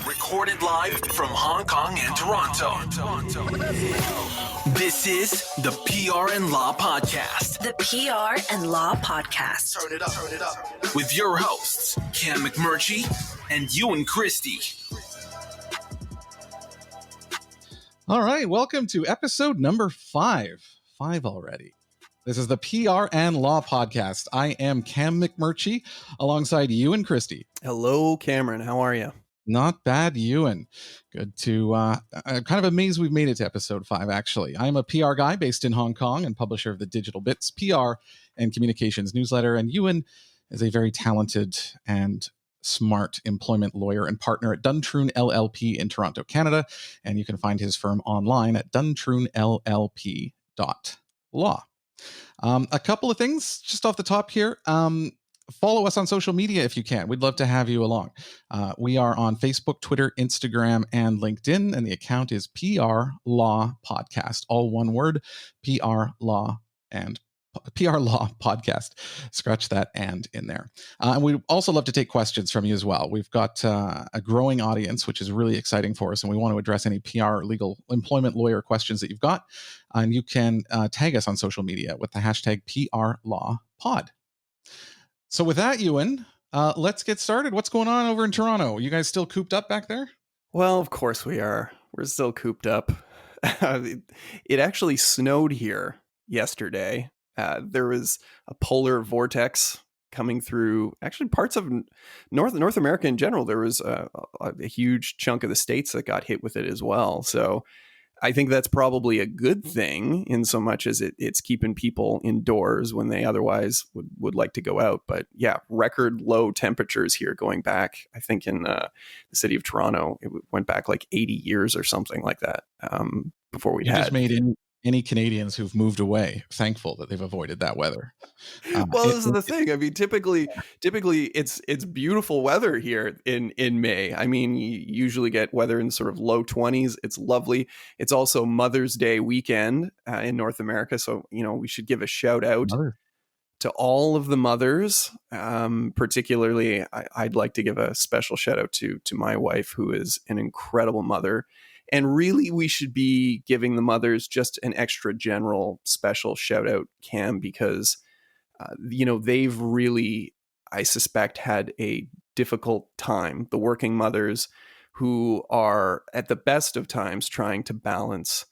Recorded live from Hong Kong and Toronto. This is the PR and Law Podcast. The PR and Law Podcast. Turn it up. With your hosts, Cam McMurchie and Ewan Christie. All right, welcome to episode number 5. 5 already. This is the PR and Law Podcast. I am Cam McMurchie alongside Ewan Christie. Hello, Cameron. How are you? Not bad, Ewan. Good to, I'm kind of amazed we've made it to episode 5, actually. I'm a PR guy based in Hong Kong and publisher of the Digital Bits PR and Communications newsletter. And Ewan is a very talented and smart employment lawyer and partner at Duntroon LLP in Toronto, Canada. And you can find his firm online at duntroonllp.law. A couple of things just off the top here. Follow us on social media if you can. We'd love to have you along. We are on Facebook, Twitter, Instagram, and LinkedIn, and the account is PR Law Podcast. All one word, PR Law Podcast. Scratch that "and" in there. And we'd also love to take questions from you as well. We've got a growing audience, which is really exciting for us, and we want to address any PR, legal, employment lawyer questions that you've got. And you can tag us on social media with the hashtag PRLawPod. So with that, Ewan, let's get started. What's going on over in Toronto? You guys still cooped up back there? Well, of course we are. We're still cooped up. It actually snowed here yesterday. There was a polar vortex coming through actually parts of North America in general. There was a huge chunk of the states that got hit with it as well. So I think that's probably a good thing in so much as it's keeping people indoors when they otherwise would like to go out. But yeah, record low temperatures here going back, I think in the city of Toronto, it went back like 80 years or something like that before we had. Just made any Canadians who've moved away thankful that they've avoided that weather. Well, this is the thing. I mean, typically it's beautiful weather here in May. I mean, you usually get weather in sort of low 20s. It's lovely. It's also Mother's Day weekend in North America. So, we should give a shout out to all of the mothers. Particularly, I'd like to give a special shout out to my wife, who is an incredible mother. And really, we should be giving the mothers just an extra general special shout out, Cam, because, they've really, I suspect, had a difficult time. The working mothers who are at the best of times trying to balance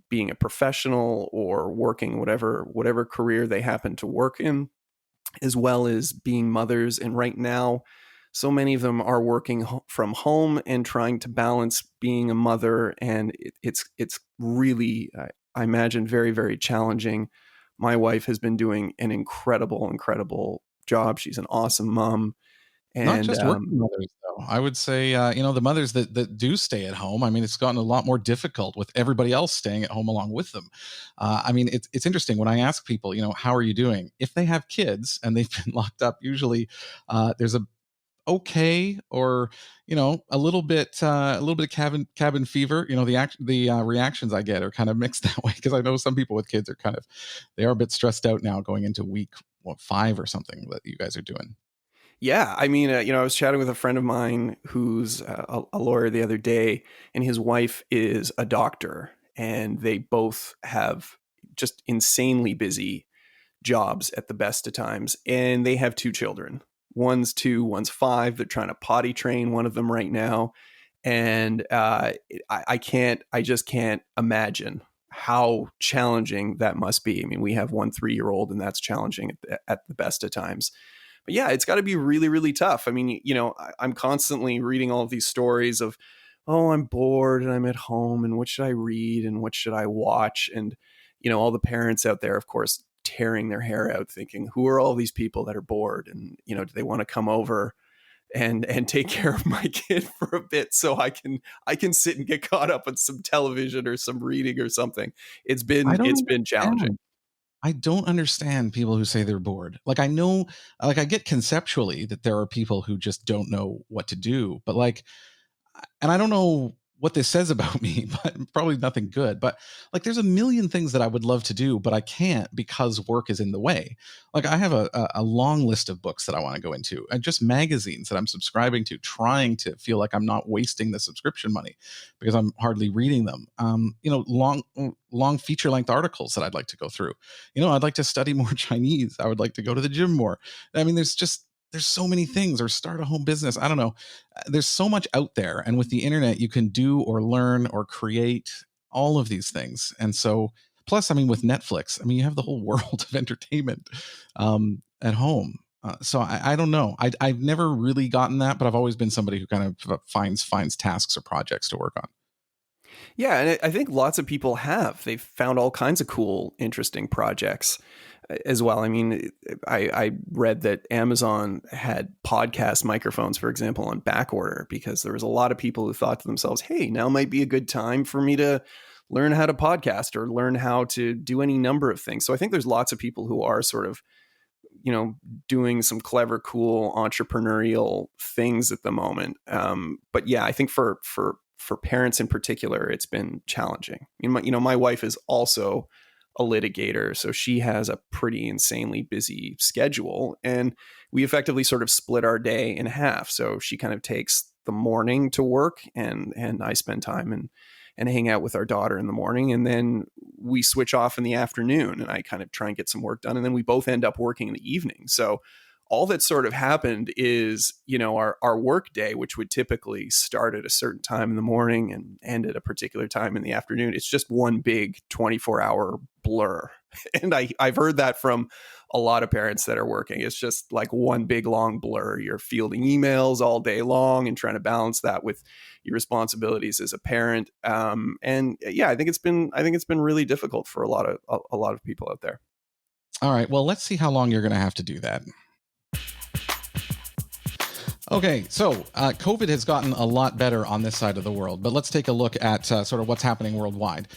being a professional or working whatever career they happen to work in, as well as being mothers. And right now, so many of them are working from home and trying to balance being a mother. And it's really, I imagine, very, very challenging. My wife has been doing an incredible job. She's an awesome mom. And not just working mothers, though. I would say, the mothers that do stay at home, I mean, it's gotten a lot more difficult with everybody else staying at home along with them. I mean, it's interesting when I ask people, how are you doing? If they have kids and they've been locked up, usually there's a okay or a little bit of cabin fever. The reactions I get are kind of mixed that way, because I know some people with kids are they are a bit stressed out now going into week 5 or something that you guys are doing. Yeah, I mean, I was chatting with a friend of mine who's a lawyer the other day, and his wife is a doctor, and they both have just insanely busy jobs at the best of times, and they have 2 children. One's 2, one's 5. They're trying to potty train one of them right now. And I just can't imagine how challenging that must be. I mean, we have one 3-year-old, and that's challenging at the best of times. But yeah, it's got to be really, really tough. I mean, I'm constantly reading all of these stories of, oh, I'm bored and I'm at home, and what should I read and what should I watch? And, all the parents out there, of course, tearing their hair out thinking, who are all these people that are bored, and do they want to come over and take care of my kid for a bit so I can sit and get caught up on some television or some reading or something. It's been challenging. I don't understand people who say they're bored. Like, I know, I get conceptually that there are people who just don't know what to do, but and I don't know what this says about me, but probably nothing good. But like, there's a million things that I would love to do, but I can't because work is in the way. Like, I have a long list of books that I want to go into, and just magazines that I'm subscribing to, trying to feel like I'm not wasting the subscription money because I'm hardly reading them. Long feature length articles that I'd like to go through. I'd like to study more Chinese. I would like to go to the gym more. I mean, there's so many things, or start a home business. I don't know. There's so much out there. And with the internet, you can do or learn or create all of these things. And so, plus, I mean, with Netflix, I mean, you have the whole world of entertainment at home. So I don't know. I've never really gotten that, but I've always been somebody who kind of finds tasks or projects to work on. Yeah, and I think lots of people have. They've found all kinds of cool, interesting projects as well. I mean, I read that Amazon had podcast microphones, for example, on back order because there was a lot of people who thought to themselves, hey, now might be a good time for me to learn how to podcast or learn how to do any number of things. So I think there's lots of people who are sort of, doing some clever, cool entrepreneurial things at the moment. But yeah, I think for parents in particular, it's been challenging. My wife is also a litigator, so she has a pretty insanely busy schedule, and we effectively sort of split our day in half. So she kind of takes the morning to work, and I spend time and hang out with our daughter in the morning, and then we switch off in the afternoon, and I kind of try and get some work done, and then we both end up working in the evening. So all that sort of happened is, our work day, which would typically start at a certain time in the morning and end at a particular time in the afternoon, it's just one big 24-hour blur. And I've heard that from a lot of parents that are working. It's just like one big long blur. You're fielding emails all day long and trying to balance that with your responsibilities as a parent. And yeah, I think it's been really difficult for a lot of people out there. All right. Well, let's see how long you're going to have to do that. Okay, so COVID has gotten a lot better on this side of the world, but let's take a look at sort of what's happening worldwide.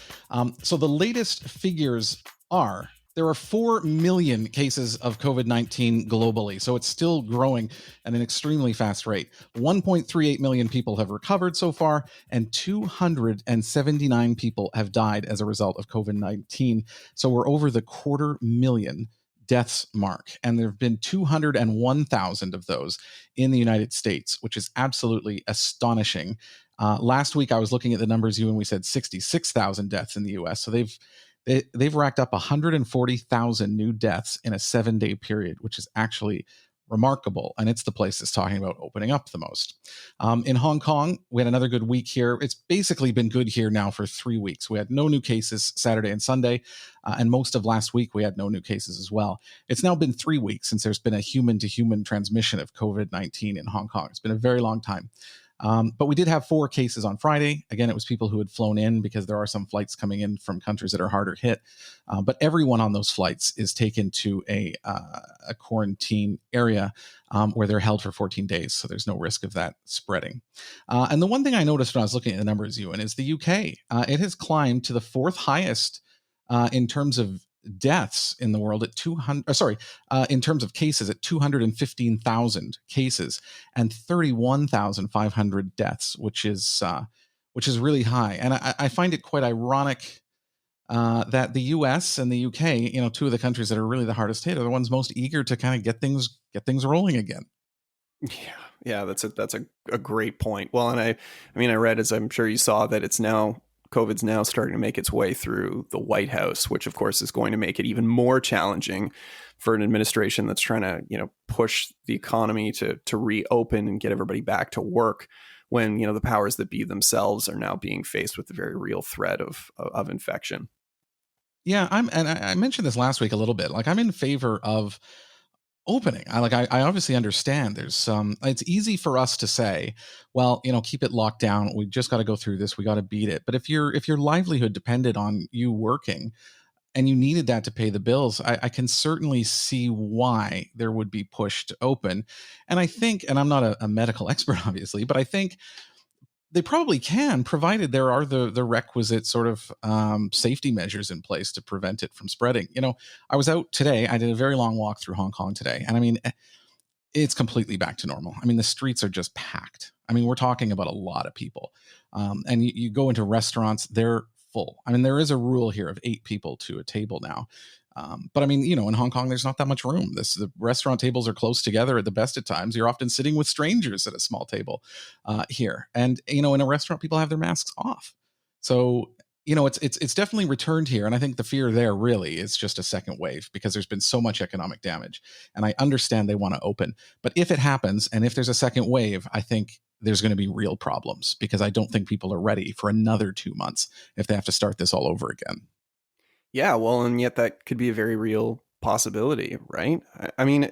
So the latest figures are there are 4 million cases of COVID-19 globally, so it's still growing at an extremely fast rate. 1.38 million people have recovered so far, and 279 people have died as a result of COVID-19. So we're over the 250,000 deaths mark, and there have been 201,000 of those in the United States, which is absolutely astonishing. Last week I was looking at the numbers, and we said 66,000 deaths in the US. So they've racked up 140,000 new deaths in a 7-day period, which is actually remarkable. And it's the place that's talking about opening up the most. In Hong Kong, we had another good week here. It's basically been good here now for 3 weeks. We had no new cases Saturday and Sunday, and most of last week we had no new cases as well. It's now been 3 weeks since there's been a human-to-human transmission of COVID-19 in Hong Kong. It's been a very long time. But we did have 4 cases on Friday. Again, it was people who had flown in because there are some flights coming in from countries that are harder hit. But everyone on those flights is taken to a quarantine area where they're held for 14 days. So there's no risk of that spreading. And the one thing I noticed when I was looking at the numbers, Ewan, is the UK. It has climbed to the 4th highest in terms of deaths in the world at in terms of cases at 215,000 cases and 31,500 deaths, which is really high. And I find it quite ironic that the US and the UK, 2 of the countries that are really the hardest hit, are the ones most eager to kind of get things rolling again. Yeah, that's a great point. Well, and I read, as I'm sure you saw, that COVID's now starting to make its way through the White House, which of course is going to make it even more challenging for an administration that's trying to, push the economy to reopen and get everybody back to work when, the powers that be themselves are now being faced with the very real threat of infection. Yeah, I mentioned this last week a little bit. Like, I'm in favor of opening. I obviously understand there's it's easy for us to say, well, keep it locked down. We just got to go through this. We got to beat it. But if your livelihood depended on you working and you needed that to pay the bills, I can certainly see why there would be pushed open. And I think, and I'm not a medical expert, obviously, but I think they probably can, provided there are the requisite sort of safety measures in place to prevent it from spreading. I was out today. I did a very long walk through Hong Kong today. And I mean, it's completely back to normal. I mean, the streets are just packed. I mean, we're talking about a lot of people. And you go into restaurants, they're full. I mean, there is a rule here of 8 people to a table now. But I mean, in Hong Kong, there's not that much room. The restaurant tables are close together at the best of times. You're often sitting with strangers at a small table here. And, in a restaurant, people have their masks off. So, it's definitely returned here. And I think the fear there really is just a second wave because there's been so much economic damage. And I understand they want to open. But if it happens and if there's a second wave, I think there's going to be real problems because I don't think people are ready for another 2 months if they have to start this all over again. Yeah, well, and yet that could be a very real possibility, right? I mean,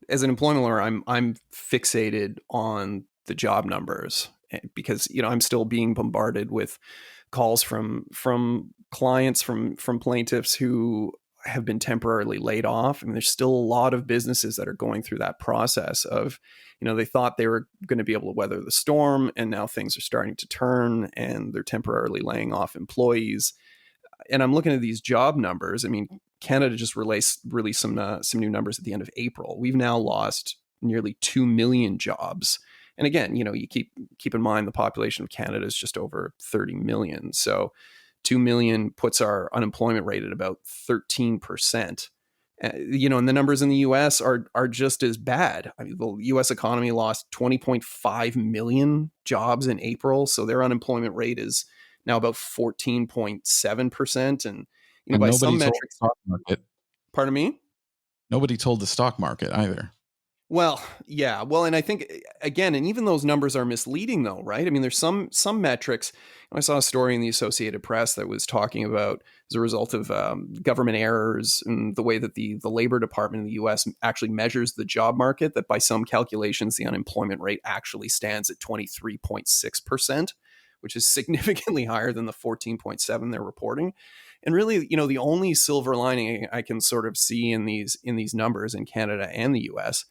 as an employment lawyer, I'm fixated on the job numbers because I'm still being bombarded with calls from clients, from plaintiffs who have been temporarily laid off. I mean, there's still a lot of businesses that are going through that process of, they thought they were going to be able to weather the storm, and now things are starting to turn, and they're temporarily laying off employees. And I'm looking at these job numbers. I mean, Canada just released some new numbers at the end of April. We've now lost nearly 2 million jobs. And again, you keep in mind the population of Canada is just over 30 million. So 2 million puts our unemployment rate at about 13%. And the numbers in the US are just as bad. I mean, the US economy lost 20.5 million jobs in April. So their unemployment rate is now about 14.7%. And, And by nobody some told the metrics, stock market. pardon me? Nobody told the stock market either. Well, yeah. Well, and I think, again, and even those numbers are misleading though, right? I mean, there's some metrics. I saw a story in the Associated Press that was talking about, as a result of government errors and the way that the Labor Department in the US actually measures the job market, that by some calculations, the unemployment rate actually stands at 23.6%, which is significantly higher than the 14.7 they're reporting. And really, the only silver lining I can sort of see in these numbers in Canada and the US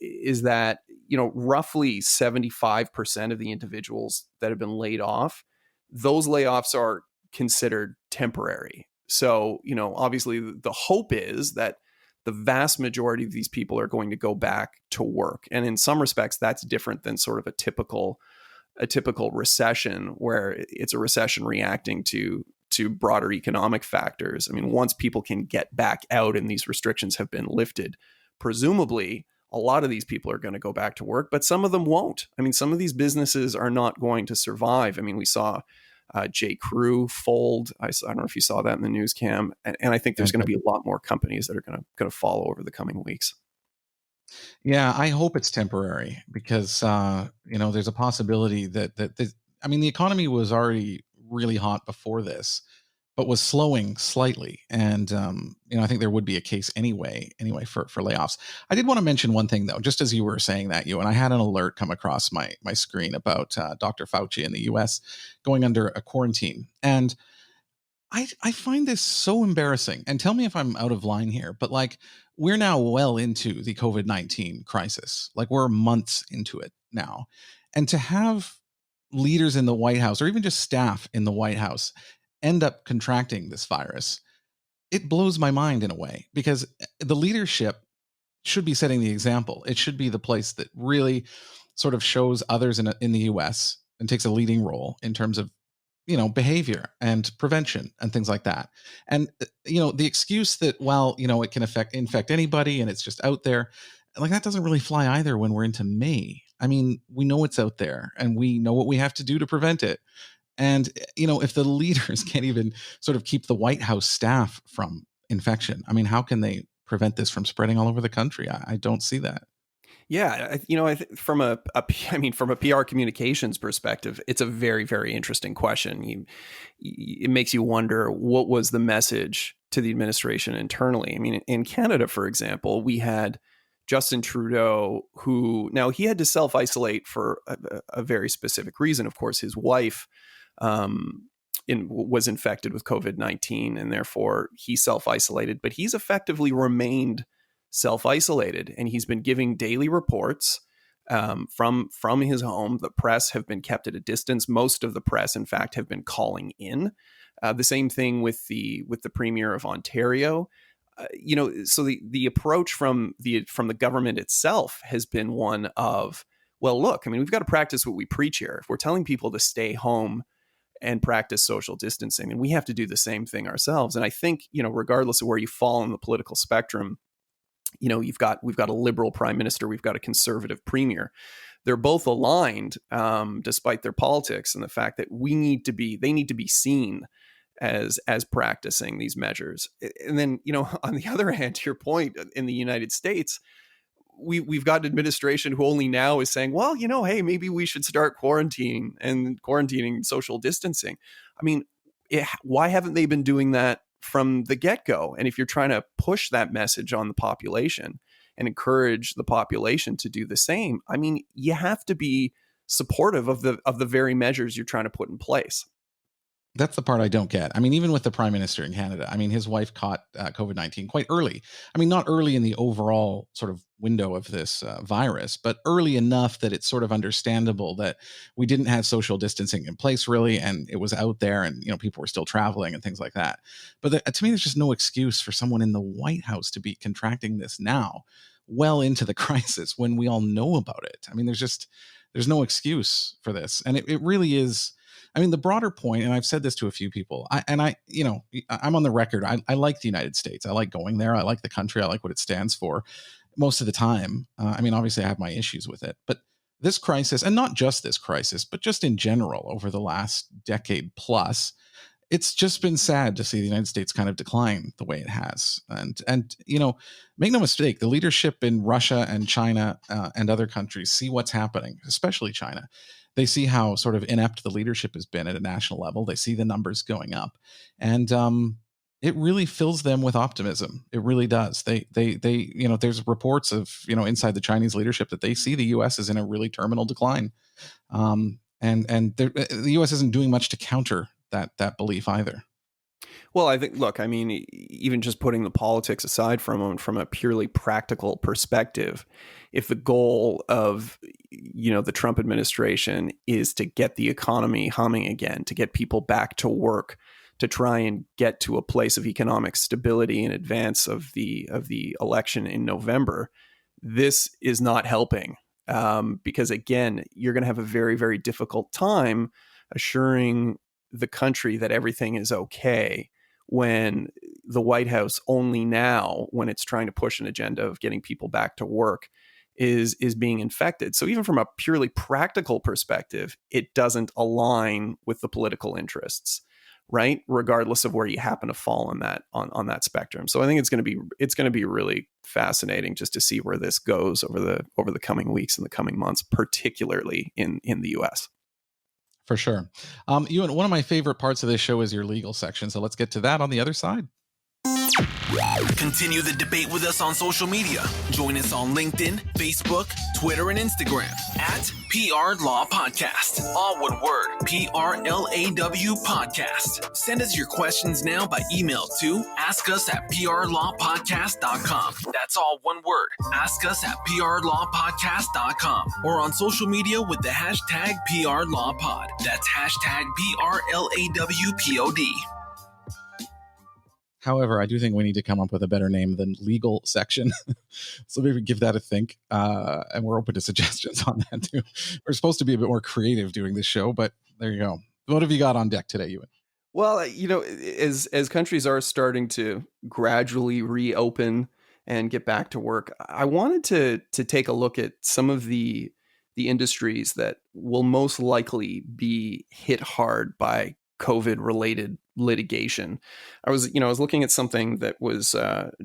is that, roughly 75% of the individuals that have been laid off, those layoffs are considered temporary. So, obviously the hope is that the vast majority of these people are going to go back to work. And in some respects, that's different than sort of a typical recession, where it's a recession reacting to broader economic factors. I mean, once people can get back out and these restrictions have been lifted, presumably a lot of these people are going to go back to work, but some of them won't. I mean, some of these businesses are not going to survive. I mean, we saw J. Crew fold. I don't know if you saw that in the news, Cam. And I think there's going to be a lot more companies that are going to follow over the coming weeks. Yeah, I hope it's temporary because there's a possibility that I mean, the economy was already really hot before this, but was slowing slightly, and I think there would be a case anyway for layoffs. I did want to mention one thing though, just as you were saying that, and I had an alert come across my screen about Dr. Fauci in the U.S. going under a quarantine, and I find this so embarrassing. And tell me if I'm out of line here, but like, we're now well into the COVID-19 crisis. Like, we're months into it now. And to have leaders in the White House, or even just staff in the White House, end up contracting this virus, it blows my mind in a way, because the leadership should be setting the example. It should be the place that really sort of shows others in the US and takes a leading role in terms of behavior and prevention and things like that. And the excuse that, well, it can infect anybody and it's just out there, like, that doesn't really fly either when we're into May. I mean, we know it's out there and we know what we have to do to prevent it. And if the leaders can't even sort of keep the White House staff from infection, I mean, how can they prevent this from spreading all over the country? I don't see that. Yeah, I think from from a PR communications perspective, it's a very, very interesting question. It makes you wonder, what was the message to the administration internally? I mean, in Canada, for example, we had Justin Trudeau, who now he had to self-isolate for a very specific reason. Of course, his wife was infected with COVID-19, and therefore he self-isolated, but he's effectively remained self-isolated, and he's been giving daily reports from his home. The press have been kept at a distance. Most of the press, in fact, have been calling in. The same thing with the Premier of Ontario. So the approach from the government itself has been one of, well, look, I mean, we've got to practice what we preach here. If we're telling people to stay home and practice social distancing, and we have to do the same thing ourselves. And I think, regardless of where you fall on the political spectrum, we've got a liberal prime minister, we've got a conservative premier. They're both aligned, despite their politics, and the fact that they need to be seen as practicing these measures. And then, on the other hand, to your point, in the United States, we've got an administration who only now is saying, well, hey, maybe we should start quarantining social distancing. I mean, why haven't they been doing that from the get-go? And if you're trying to push that message on the population and encourage the population to do the same, I mean, you have to be supportive of the very measures you're trying to put in place. That's the part I don't get. I mean, even with the prime minister in Canada, I mean, his wife caught COVID-19 quite early. I mean, not early in the overall sort of window of this virus, but early enough that it's sort of understandable that we didn't have social distancing in place really, and it was out there, and people were still traveling and things like that. But to me, there's just no excuse for someone in the White House to be contracting this now, well into the crisis, when we all know about it. I mean, there's no excuse for this, and it really is. I mean, the broader point, and I've said this to a few people, I'm on the record. I like the United States. I like going there. I like the country. I like what it stands for most of the time. I mean, obviously I have my issues with it, but this crisis, and not just this crisis, but just in general over the last decade plus, it's just been sad to see the United States kind of decline the way it has. And make no mistake, the leadership in Russia and China and other countries see what's happening, especially China. They see how sort of inept the leadership has been at a national level. They see the numbers going up, and it really fills them with optimism. It really does. They there's reports of inside the Chinese leadership that they see the U.S. is in a really terminal decline, and the U.S. isn't doing much to counter that belief either. Well, I think, look, I mean, even just putting the politics aside from a purely practical perspective, if the goal of, the Trump administration is to get the economy humming again, to get people back to work, to try and get to a place of economic stability in advance of the election in November, this is not helping. Because again, you're going to have a very, very difficult time assuring the country that everything is okay when the White House only now, when it's trying to push an agenda of getting people back to work, is being infected. So even from a purely practical perspective, it doesn't align with the political interests, right? Regardless of where you happen to fall on that spectrum. So I think it's going to be really fascinating just to see where this goes over the coming weeks and the coming months, particularly in the US. For sure. Ewan, one of my favorite parts of this show is your legal section. So let's get to that on the other side. Continue the debate with us on social media. Join us on LinkedIn, Facebook, Twitter, and Instagram at PR Law Podcast. All one word, PRLAW Podcast. Send us your questions now by email to askus@prlawpodcast.com. That's all one word, askus@prlawpodcast.com. Or on social media with the hashtag PRLawPod. That's hashtag PRLAWPOD. However, I do think we need to come up with a better name than legal section. So maybe give that a think. And we're open to suggestions on that too. We're supposed to be a bit more creative doing this show, but there you go. What have you got on deck today, Ewan? Well, as countries are starting to gradually reopen and get back to work, I wanted to take a look at some of the industries that will most likely be hit hard by COVID-related litigation. I was looking at something that was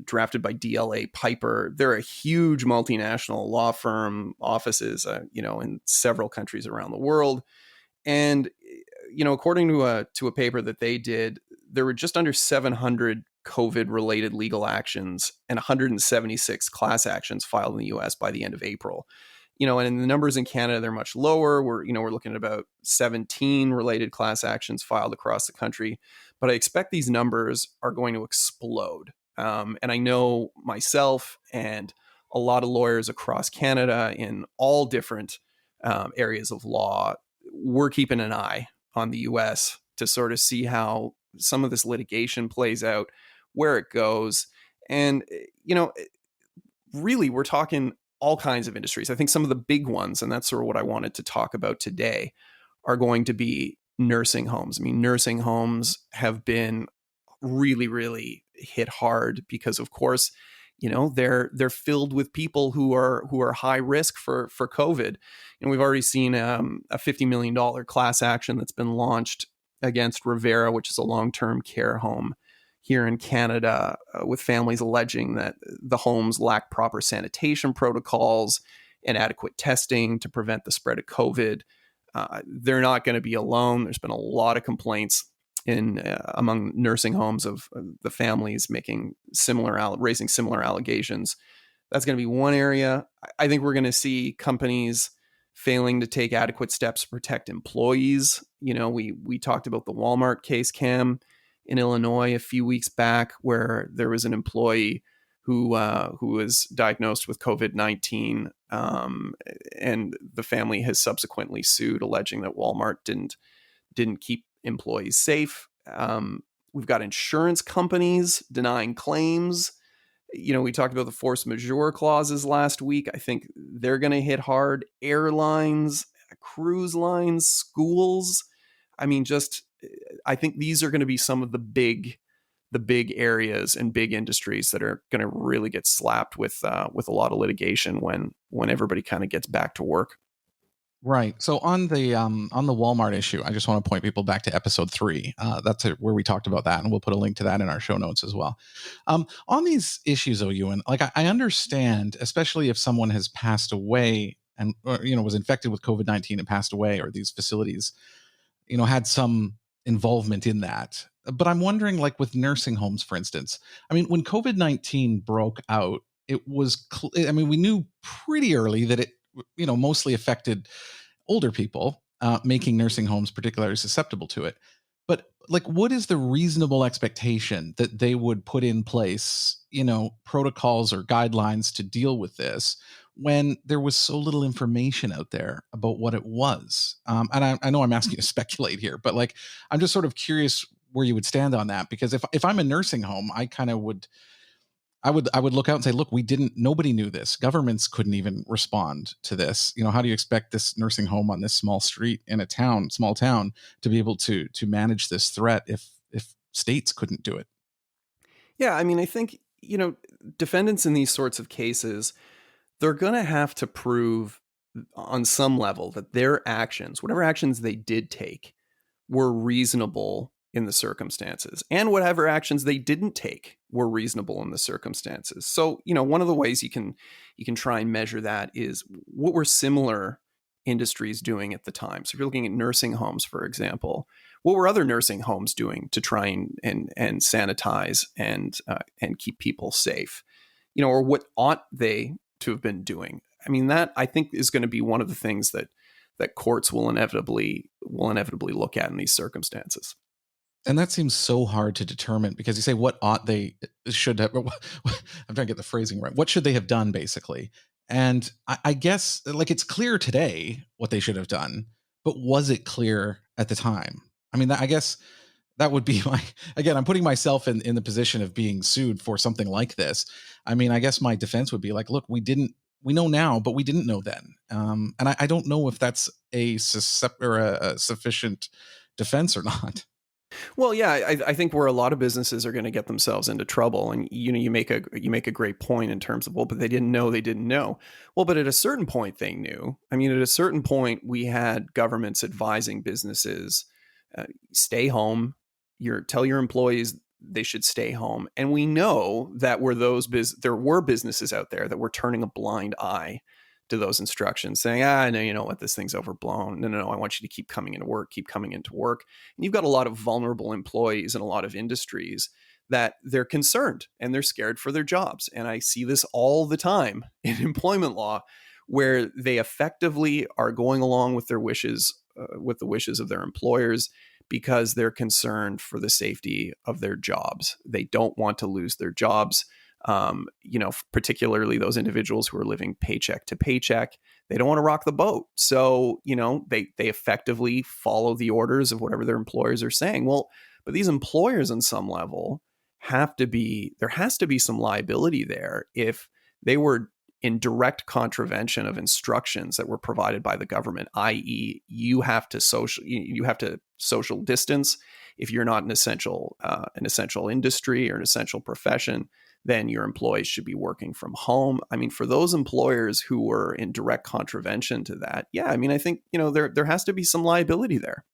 drafted by DLA Piper. They're a huge multinational law firm, offices, in several countries around the world. And, according to a paper that they did, there were just under 700 COVID-related legal actions and 176 class actions filed in the U.S. by the end of April. And the numbers in Canada, they're much lower. We're looking at about 17 related class actions filed across the country. But I expect these numbers are going to explode. And I know myself and a lot of lawyers across Canada in all different areas of law, we're keeping an eye on the US to sort of see how some of this litigation plays out, where it goes. And, really, we're talking all kinds of industries. I think some of the big ones, and that's sort of what I wanted to talk about today, are going to be nursing homes. I mean, nursing homes have been really, really hit hard because, of course, they're filled with people who are high risk for COVID. And we've already seen a $50 million class action that's been launched against Rivera, which is a long-term care home here in Canada, with families alleging that the homes lack proper sanitation protocols and adequate testing to prevent the spread of COVID. They're not going to be alone. There's been a lot of complaints in among nursing homes of the families raising similar allegations. That's going to be one area. I think we're going to see companies failing to take adequate steps to protect employees. We talked about the Walmart case, Cam, in Illinois a few weeks back, where there was an employee who was diagnosed with COVID-19, and the family has subsequently sued, alleging that Walmart didn't keep employees safe. We've got insurance companies denying claims. We talked about the force majeure clauses last week. I think they're going to hit hard. Airlines, cruise lines, schools. I mean, I think these are going to be some of the big areas and big industries that are going to really get slapped with a lot of litigation when everybody kind of gets back to work. Right. So on the Walmart issue, I just want to point people back to episode 3. That's where we talked about that, and we'll put a link to that in our show notes as well. On these issues, though, Ewan, like I understand, especially if someone has passed away and was infected with COVID-19 and passed away, or these facilities, had some involvement in that. But I'm wondering, like with nursing homes, for instance, I mean, when COVID-19 broke out, it was, we knew pretty early that it, mostly affected older people, making nursing homes particularly susceptible to it. But like, what is the reasonable expectation that they would put in place, protocols or guidelines to deal with this when there was so little information out there about what it was? And I know I'm asking you to speculate here, but like, I'm just sort of curious where you would stand on that, because if I'm a nursing home, I kind of would, I would look out and say, look, nobody knew this. Governments couldn't even respond to this. How do you expect this nursing home on this small street in a small town, to be able to manage this threat if states couldn't do it? Yeah, I mean, I think, defendants in these sorts of cases, they're going to have to prove on some level that their actions, whatever actions they did take, were reasonable in the circumstances, and whatever actions they didn't take were reasonable in the circumstances. So, one of the ways you can try and measure that is, what were similar industries doing at the time? So if you're looking at nursing homes, for example, what were other nursing homes doing to try and sanitize and keep people safe? Or what ought they to have been doing? I mean, that, I think, is going to be one of the things that courts will inevitably look at in these circumstances. And that seems so hard to determine, because you say, what ought they should have, I'm trying to get the phrasing right. What should they have done, basically? And I guess, like, it's clear today what they should have done, but was it clear at the time? I mean, I guess that would be again, I'm putting myself in the position of being sued for something like this. I mean, I guess my defense would be like, look, we know now, but we didn't know then. And I don't know if that's a sufficient defense or not. Well, yeah, I think where a lot of businesses are going to get themselves into trouble, and you make a great point in terms of, well, but they didn't know. Well, but at a certain point they knew. I mean, at a certain point we had governments advising businesses, stay home. Tell your employees they should stay home, and we know that there were businesses out there that were turning a blind eye to those instructions, saying, no, you know what, this thing's overblown. No, I want you to keep coming into work. And you've got a lot of vulnerable employees in a lot of industries that they're concerned and they're scared for their jobs. And I see this all the time in employment law, where they effectively are going along with their wishes, with the wishes of their employers, because they're concerned for the safety of their jobs. They don't want to lose their jobs. Particularly those individuals who are living paycheck to paycheck, they don't want to rock the boat. So, they effectively follow the orders of whatever their employers are saying. Well, but these employers on some level there has to be some liability there if they were in direct contravention of instructions that were provided by the government, i.e., you have to social distance. If you're not an essential industry or an essential profession, then your employees should be working from home. I mean, for those employers who were in direct contravention to that, yeah, I mean, I think, there has to be some liability there.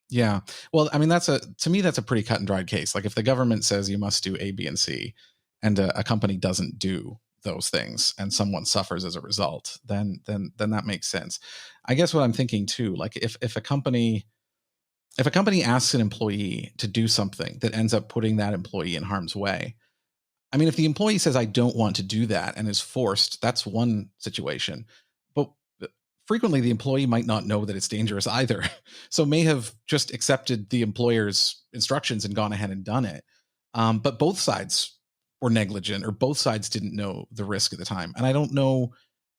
Yeah. Well, I mean, to me, that's a pretty cut and dried case. Like if the government says you must do A, B, and C, and a company doesn't do those things and someone suffers as a result, then that makes sense. I guess what I'm thinking too, like if a company asks an employee to do something that ends up putting that employee in harm's way, I mean, if the employee says, I don't want to do that and is forced, that's one situation. But frequently the employee might not know that it's dangerous either. So may have just accepted the employer's instructions and gone ahead and done it. But both sides were negligent, or both sides didn't know the risk at the time. And I don't know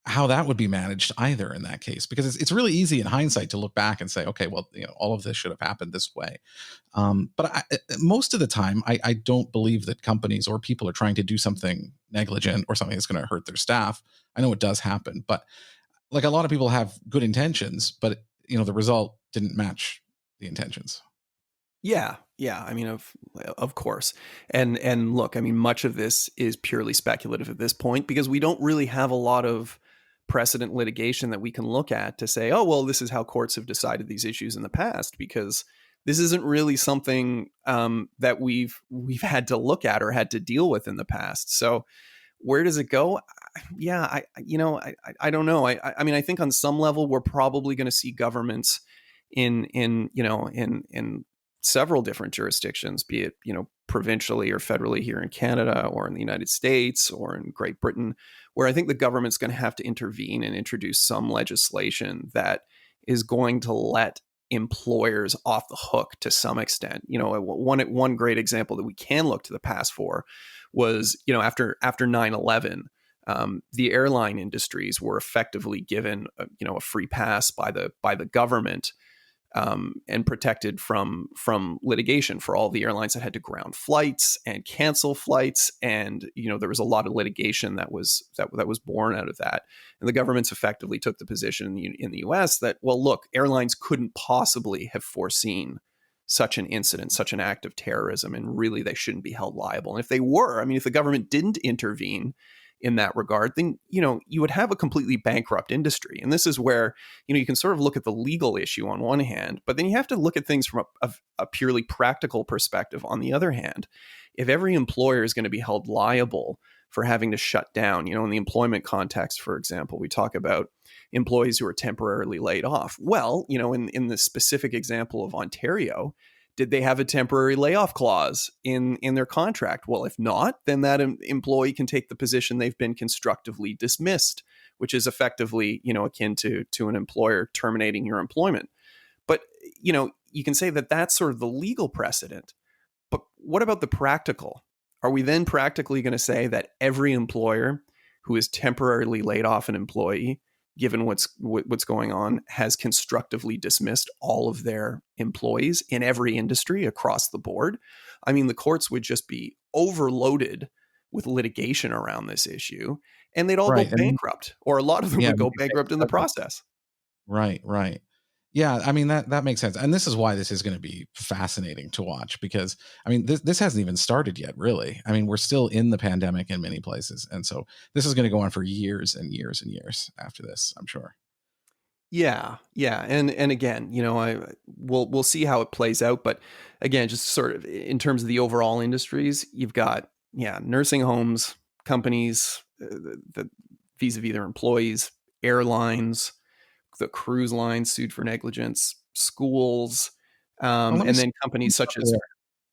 how that would be managed either in that case, because it's really easy in hindsight to look back and say, okay, well, all of this should have happened this way. But most of the time, I don't believe that companies or people are trying to do something negligent or something that's going to hurt their staff. I know it does happen, but like a lot of people have good intentions, but the result didn't match the intentions. Yeah, yeah. I mean, of course, and look, I mean, much of this is purely speculative at this point because we don't really have a lot of precedent litigation that we can look at to say, oh, well, this is how courts have decided these issues in the past, because this isn't really something that we've had to look at or had to deal with in the past. So where does it go? Yeah, I don't know. I mean, I think on some level we're probably going to see governments in several different jurisdictions, be it provincially or federally here in Canada or in the United States or in Great Britain, where I think the government's going to have to intervene and introduce some legislation that is going to let employers off the hook to some extent. One great example that we can look to the past for was after 9/11. The airline industries were effectively given a free pass by the government and protected from litigation for all the airlines that had to ground flights and cancel flights. And there was a lot of litigation that was born out of that. And the governments effectively took the position in the U.S. that, well, look, airlines couldn't possibly have foreseen such an incident, such an act of terrorism, and really they shouldn't be held liable. And if they were, I mean, if the government didn't intervene in that regard, then you would have a completely bankrupt industry. And this is where you can sort of look at the legal issue on one hand, but then you have to look at things from a purely practical perspective on the other hand. If every employer is going to be held liable for having to shut down, in the employment context, for example, we talk about employees who are temporarily laid off. Well, in the specific example of Ontario, did they have a temporary layoff clause in their contract? Well, if not, then that employee can take the position they've been constructively dismissed, which is effectively, akin to an employer terminating your employment. But, you can say that that's sort of the legal precedent. But what about the practical? Are we then practically going to say that every employer who has temporarily laid off an employee, given what's going on, has constructively dismissed all of their employees in every industry across the board? I mean, the courts would just be overloaded with litigation around this issue, and they'd all go bankrupt, or a lot of them would go bankrupt in the process. Right. Yeah, I mean, that makes sense. And this is why this is going to be fascinating to watch, because I mean, this hasn't even started yet, really. I mean, we're still in the pandemic in many places. And so this is going to go on for years and years and years after this, I'm sure. Yeah. And again, we'll see how it plays out. But again, just sort of in terms of the overall industries, you've got, nursing homes, companies, the vis-a-vis their employees, airlines, the cruise lines sued for negligence, schools, and then companies such as,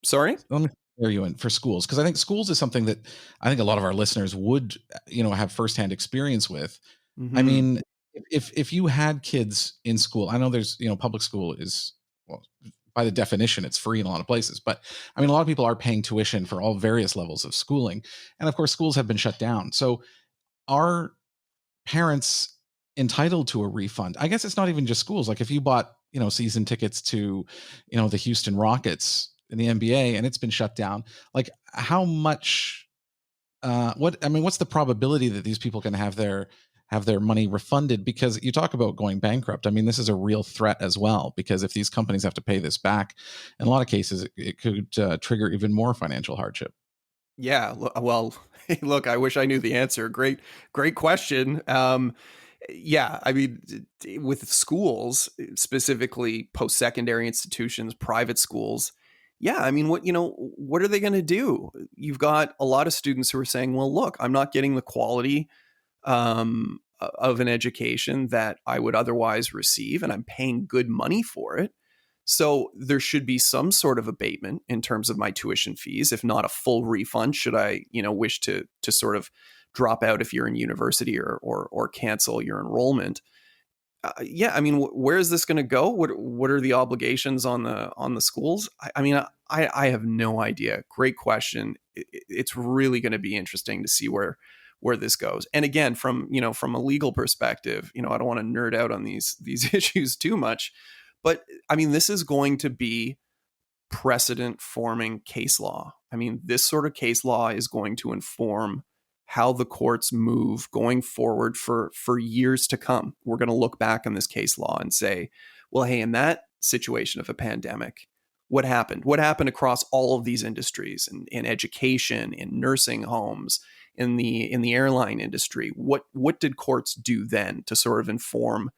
sorry? Let me clear you in for schools, because I think schools is something that I think a lot of our listeners would, have firsthand experience with. Mm-hmm. I mean, if you had kids in school, I know there's, public school is, well, by the definition, it's free in a lot of places, but I mean, a lot of people are paying tuition for all various levels of schooling. And of course, schools have been shut down. So are parents entitled to a refund? I guess it's not even just schools. Like if you bought, season tickets to, the Houston Rockets in the NBA and it's been shut down, like how much what's the probability that these people can have their money refunded? Because you talk about going bankrupt. I mean, this is a real threat as well, because if these companies have to pay this back, in a lot of cases, it could trigger even more financial hardship. Yeah, well, look, I wish I knew the answer. Great question. Yeah, I mean, with schools, specifically post-secondary institutions, private schools, yeah, I mean, what are they going to do? You've got a lot of students who are saying, well, look, I'm not getting the quality of an education that I would otherwise receive, and I'm paying good money for it. So there should be some sort of abatement in terms of my tuition fees, if not a full refund, should I, wish to sort of drop out if you're in university or cancel your enrollment. Yeah, I mean, where is this going to go? What are the obligations on the schools? I mean, I have no idea. Great question. It's really going to be interesting to see where this goes. And again, from a legal perspective, I don't want to nerd out on these issues too much, but I mean, this is going to be precedent forming case law. I mean, this sort of case law is going to inform how the courts move going forward for years to come. We're going to look back on this case law and say, well, hey, in that situation of a pandemic, what happened? What happened across all of these industries, in education, in nursing homes, in the airline industry? What did courts do then to sort of inform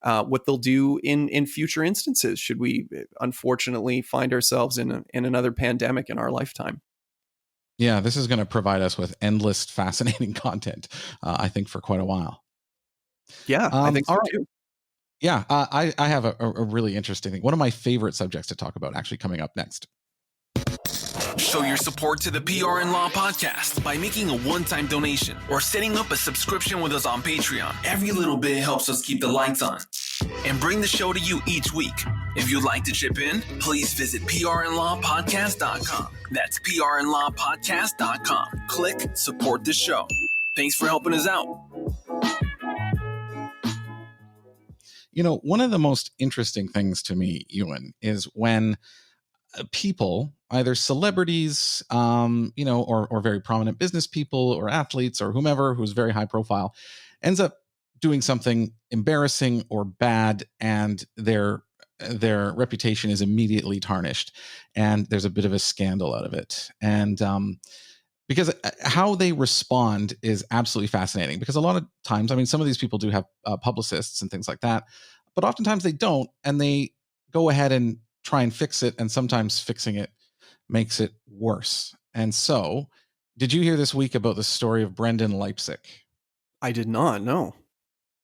what they'll do in future instances should we unfortunately find ourselves in another pandemic in our lifetime? Yeah, this is going to provide us with endless fascinating content, I think, for quite a while. Yeah, I think so all right. too. Yeah, I have a really interesting thing. One of my favorite subjects to talk about actually coming up next. Show your support to the PR and Law podcast by making a one-time donation or setting up a subscription with us on Patreon. Every little bit helps us keep the lights on and bring the show to you each week. If you'd like to chip in, please visit prandlawpodcast.com. That's prandlawpodcast.com. Click support the show. Thanks for helping us out. One of the most interesting things to me, Ewan, is when people, either celebrities, or very prominent business people or athletes or whomever who's very high profile, ends up doing something embarrassing or bad, and their reputation is immediately tarnished, and there's a bit of a scandal out of it. And because how they respond is absolutely fascinating, because a lot of times, I mean, some of these people do have publicists and things like that, but oftentimes they don't, and they go ahead and try and fix it, and sometimes fixing it makes it worse. And so, did you hear this week about the story of Brendan Leipsic? I did not, no.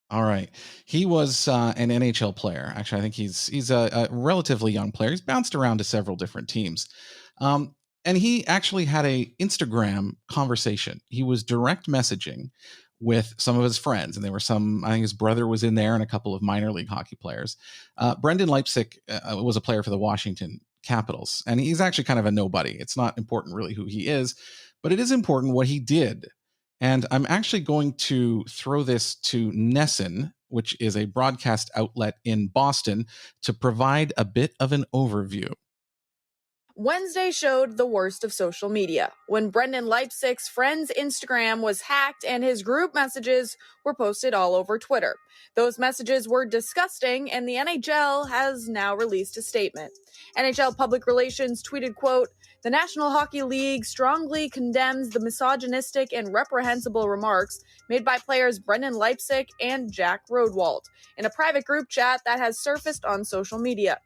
All right. He was an NHL player. Actually, I think he's a relatively young player. He's bounced around to several different teams. And he actually had a Instagram conversation. He was direct messaging with some of his friends, and there were I think his brother was in there and a couple of minor league hockey players. Brendan Leipsic was a player for the Washington Capitals, and he's actually kind of a nobody. It's not important really who he is, but it is important what he did. And I'm actually going to throw this to Nesson, which is a broadcast outlet in Boston, to provide a bit of an overview. Wednesday showed the worst of social media when Brendan Leipsic's friend's Instagram was hacked and his group messages were posted all over Twitter. Those messages were disgusting, and the NHL has now released a statement. NHL Public Relations tweeted, quote, "The National Hockey League strongly condemns the misogynistic and reprehensible remarks made by players Brendan Leipsic and Jack Rodwald in a private group chat that has surfaced on social media.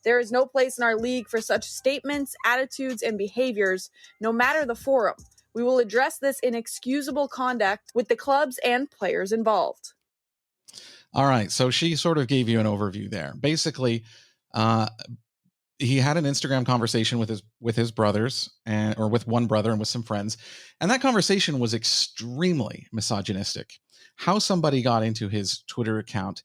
There is no place in our league for such statements, attitudes, and behaviors, no matter the forum. We will address this inexcusable conduct with the clubs and players involved." All right. So she sort of gave you an overview there. Basically, he had an Instagram conversation with his brothers, or with one brother and with some friends, and that conversation was extremely misogynistic. How somebody got into his Twitter account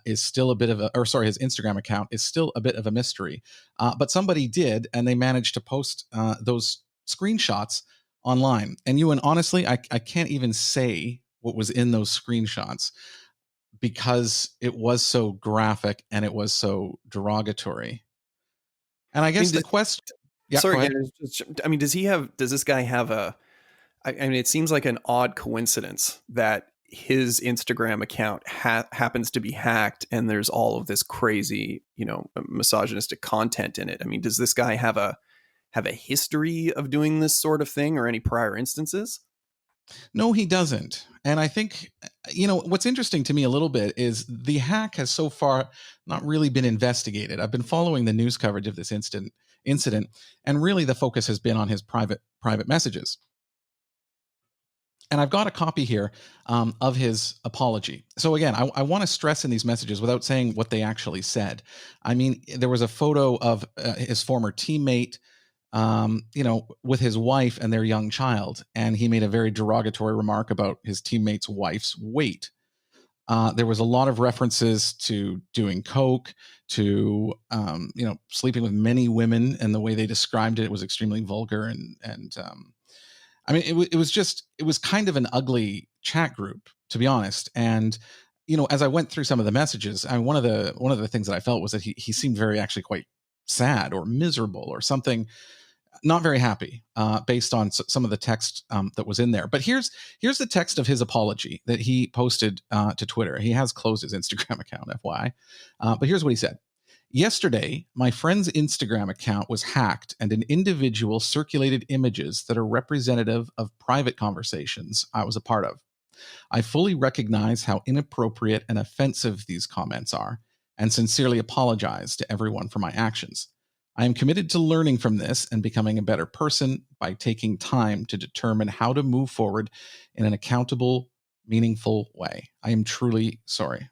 is still a bit of his Instagram account is still a bit of a mystery. But somebody did, and they managed to post those screenshots online. And honestly, I can't even say what was in those screenshots because it was so graphic and it was so derogatory. And I guess the question. Yeah, sorry, I mean, does this guy have I mean, it seems like an odd coincidence that his Instagram account happens to be hacked, and there's all of this crazy, misogynistic content in it. I mean, does this guy have a history of doing this sort of thing, or any prior instances? No, he doesn't. And I think, what's interesting to me a little bit is the hack has so far not really been investigated. I've been following the news coverage of this incident, and really the focus has been on his private messages. And I've got a copy here of his apology. So again, I want to stress in these messages without saying what they actually said. I mean, there was a photo of his former teammate, with his wife and their young child, and he made a very derogatory remark about his teammate's wife's weight. There was a lot of references to doing coke, to sleeping with many women, and the way they described it was extremely vulgar and I mean, it was kind of an ugly chat group, to be honest. And as I went through some of the messages, one of the things that I felt was that he seemed very actually quite sad or miserable or something, not very happy, based on some of the text that was in there. But here's the text of his apology that he posted to Twitter. He has closed his Instagram account, FYI. But here's what he said. Yesterday, my friend's Instagram account was hacked and an individual circulated images that are representative of private conversations I was a part of. I fully recognize how inappropriate and offensive these comments are and sincerely apologize to everyone for my actions. I am committed to learning from this and becoming a better person by taking time to determine how to move forward in an accountable, meaningful way. I am truly sorry.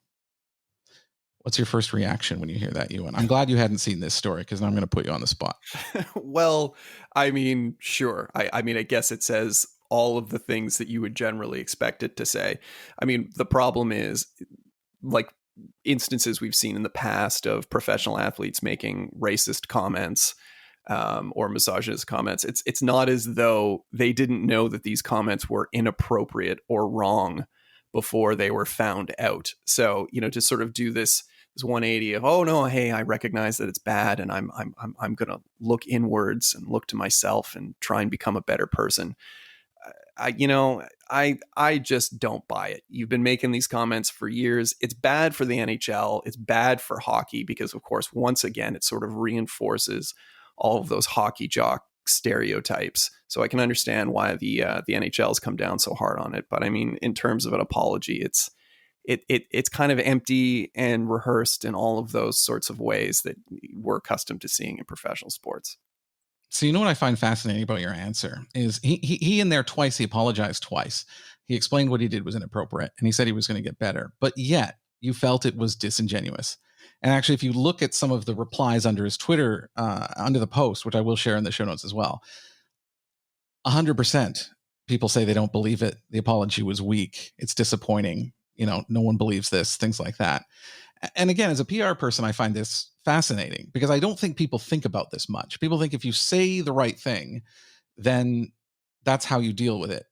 What's your first reaction when you hear that, Ewan? I'm glad you hadn't seen this story because now I'm going to put you on the spot. Well, I mean, sure. I mean, I guess it says all of the things that you would generally expect it to say. I mean, the problem is, like, instances we've seen in the past of professional athletes making racist comments or misogynist comments. It's not as though they didn't know that these comments were inappropriate or wrong before they were found out. So, to sort of do this 180 of, oh no, hey, I recognize that it's bad, and I'm going to look inwards and look to myself and try and become a better person. I just don't buy it. You've been making these comments for years. It's bad for the NHL. It's bad for hockey because, of course, once again, it sort of reinforces all of those hockey jock stereotypes. So I can understand why the NHL has come down so hard on it. But I mean, in terms of an apology, it's kind of empty and rehearsed in all of those sorts of ways that we're accustomed to seeing in professional sports. So what I find fascinating about your answer is he in there twice, he apologized twice. He explained what he did was inappropriate, and he said he was going to get better. But yet you felt it was disingenuous. And actually, if you look at some of the replies under his Twitter, under the post, which I will share in the show notes as well, 100% people say they don't believe it. The apology was weak. It's disappointing. No one believes this, things like that. And again, as a PR person, I find this fascinating because I don't think people think about this much. People think if you say the right thing, then that's how you deal with it.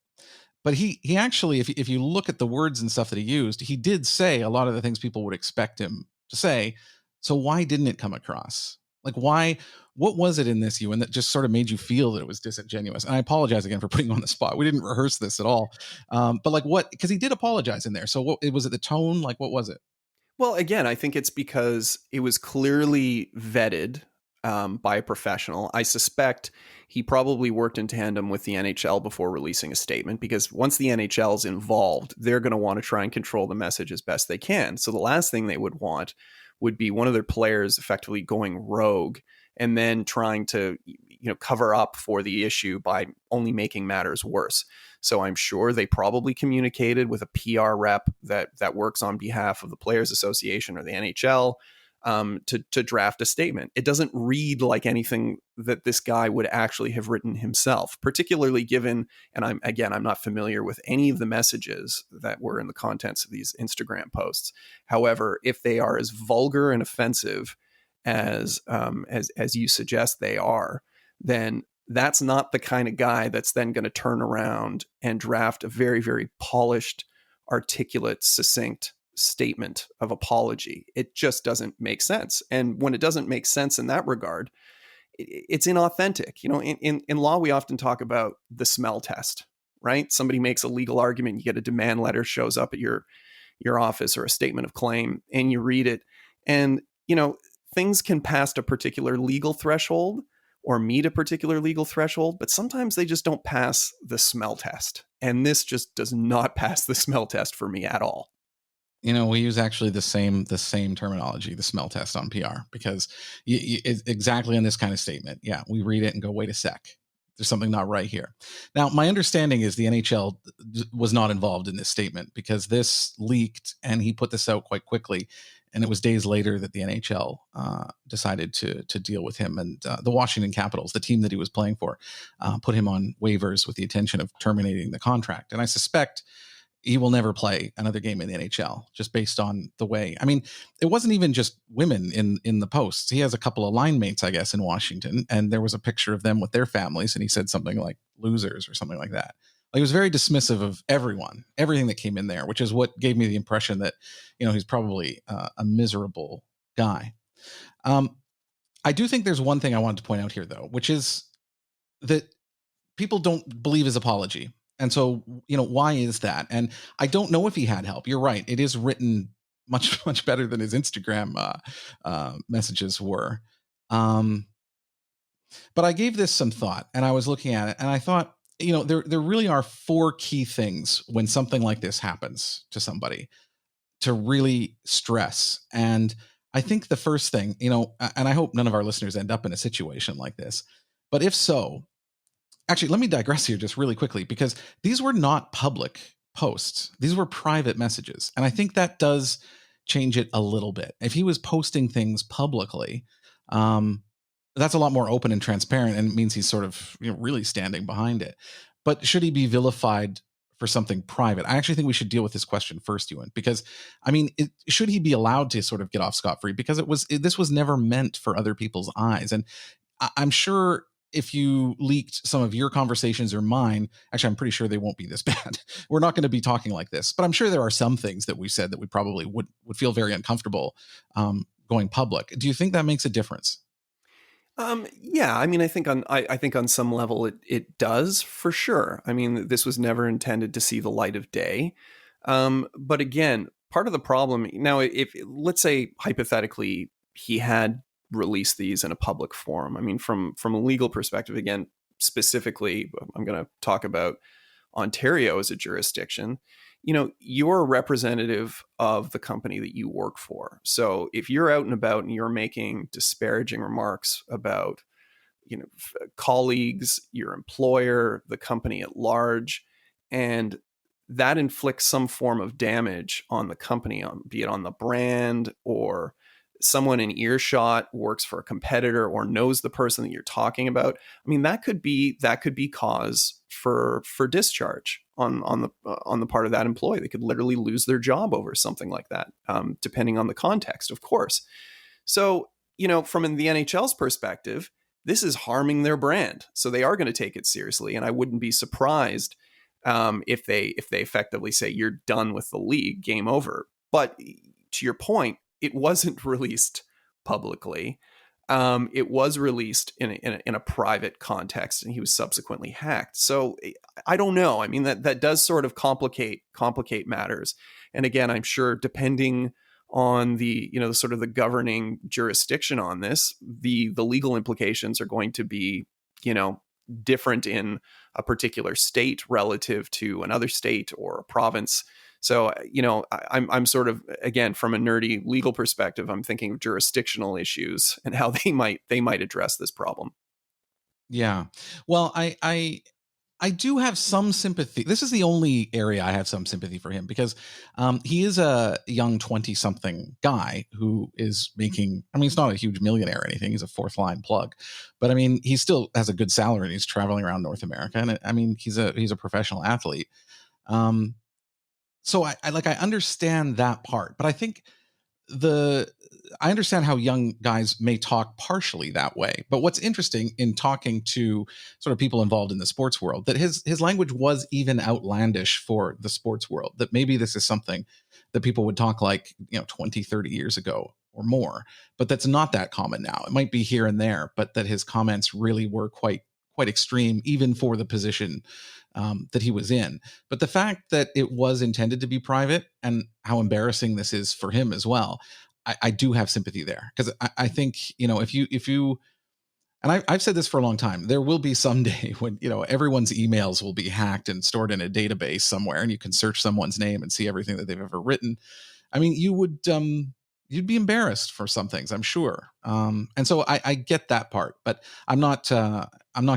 But he actually, if you look at the words and stuff that he used, he did say a lot of the things people would expect him to say. So why didn't it come across? Like, why? What was it in this, Ewan, that just sort of made you feel that it was disingenuous? And I apologize again for putting you on the spot. We didn't rehearse this at all. But like, what? Because he did apologize in there. So what was it? The tone? Like, what was it? Well, again, I think it's because it was clearly vetted by a professional. I suspect he probably worked in tandem with the NHL before releasing a statement, because once the NHL is involved, they're going to want to try and control the message as best they can. So the last thing they would want would be one of their players effectively going rogue and then trying to cover up for the issue by only making matters worse. So I'm sure they probably communicated with a PR rep that works on behalf of the Players Association or the NHL to draft a statement. It doesn't read like anything that this guy would actually have written himself, particularly given, and I'm not familiar with any of the messages that were in the contents of these Instagram posts. However, if they are as vulgar and offensive as you suggest they are, then that's not the kind of guy that's then going to turn around and draft a very, very polished, articulate, succinct statement of apology. It just doesn't make sense. And when it doesn't make sense in that regard, it's inauthentic. In law, we often talk about the smell test, right? Somebody makes a legal argument, you get a demand letter, shows up at your office, or a statement of claim, and you read it. And, things can pass a particular legal threshold or meet a particular legal threshold, but sometimes they just don't pass the smell test. And this just does not pass the smell test for me at all. We use actually the same terminology, the smell test on PR, because it's exactly in this kind of statement. Yeah, we read it and go, wait a sec, there's something not right here. Now, my understanding is the NHL was not involved in this statement, because this leaked and he put this out quite quickly. And it was days later that the NHL decided to deal with him. And the Washington Capitals, the team that he was playing for, put him on waivers with the intention of terminating the contract. And I suspect he will never play another game in the NHL, just based on the way. I mean, it wasn't even just women in the posts. He has a couple of line mates, I guess, in Washington, and there was a picture of them with their families, and he said something like losers or something like that. He was very dismissive of everything that came in there, which is what gave me the impression that, he's probably a miserable guy. I do think there's one thing I wanted to point out here, though, which is that people don't believe his apology. And so, why is that? And I don't know if he had help. You're right. It is written much, much better than his Instagram messages were. But I gave this some thought, and I was looking at it, and I thought, there really are 4 key things when something like this happens to somebody to really stress. And I think the first thing, and I hope none of our listeners end up in a situation like this, but if so, actually, let me digress here just really quickly, because these were not public posts. These were private messages. And I think that does change it a little bit. If he was posting things publicly, that's a lot more open and transparent, and it means he's sort of really standing behind it. But should he be vilified for something private? I actually think we should deal with this question first, Ewan, because should he be allowed to sort of get off scot-free? Because this was never meant for other people's eyes. And I'm sure if you leaked some of your conversations or mine, actually, I'm pretty sure they won't be this bad. We're not going to be talking like this, but I'm sure there are some things that we said that we probably would feel very uncomfortable going public. Do you think that makes a difference? Yeah, I think on some level it does, for sure. This was never intended to see the light of day. But again, part of the problem now, if let's say hypothetically he had released these in a public forum, from a legal perspective, again, specifically, I'm going to talk about Ontario as a jurisdiction. You're a representative of the company that you work for. So if you're out and about and you're making disparaging remarks about, colleagues, your employer, the company at large, and that inflicts some form of damage on the company, be it on the brand, or someone in earshot works for a competitor or knows the person that you're talking about. That could be cause for discharge on the part of that employee. They could literally lose their job over something like that, depending on the context, of course. So, from the NHL's perspective, this is harming their brand. So they are going to take it seriously. And I wouldn't be surprised if they effectively say, you're done with the league, game over. But to your point, it wasn't released publicly. It was released in a private context, and he was subsequently hacked. So I don't know. That does sort of complicate matters. And again, I'm sure depending on the sort of the governing jurisdiction on this, the legal implications are going to be different in a particular state relative to another state or a province. So, I'm sort of, again, from a nerdy legal perspective, I'm thinking of jurisdictional issues and how they might address this problem. Yeah. Well, I do have some sympathy. This is the only area I have some sympathy for him, because he is a young 20-something guy who is making, he's not a huge millionaire or anything. He's a fourth line plug, but he still has a good salary, and he's traveling around North America. And he's a professional athlete. So I understand that part, but I think I understand how young guys may talk partially that way. But what's interesting in talking to sort of people involved in the sports world, that his language was even outlandish for the sports world, that maybe this is something that people would talk like, 20, 30 years ago or more, but that's not that common now. It might be here and there, but that his comments really were quite extreme, even for the position that he was in. But the fact that it was intended to be private and how embarrassing this is for him as well, I do have sympathy there, because I think, if you and I've said this for a long time, there will be someday when, everyone's emails will be hacked and stored in a database somewhere, and you can search someone's name and see everything that they've ever written. I mean, you'd be embarrassed for some things, I'm sure. And so I get that part, but I'm not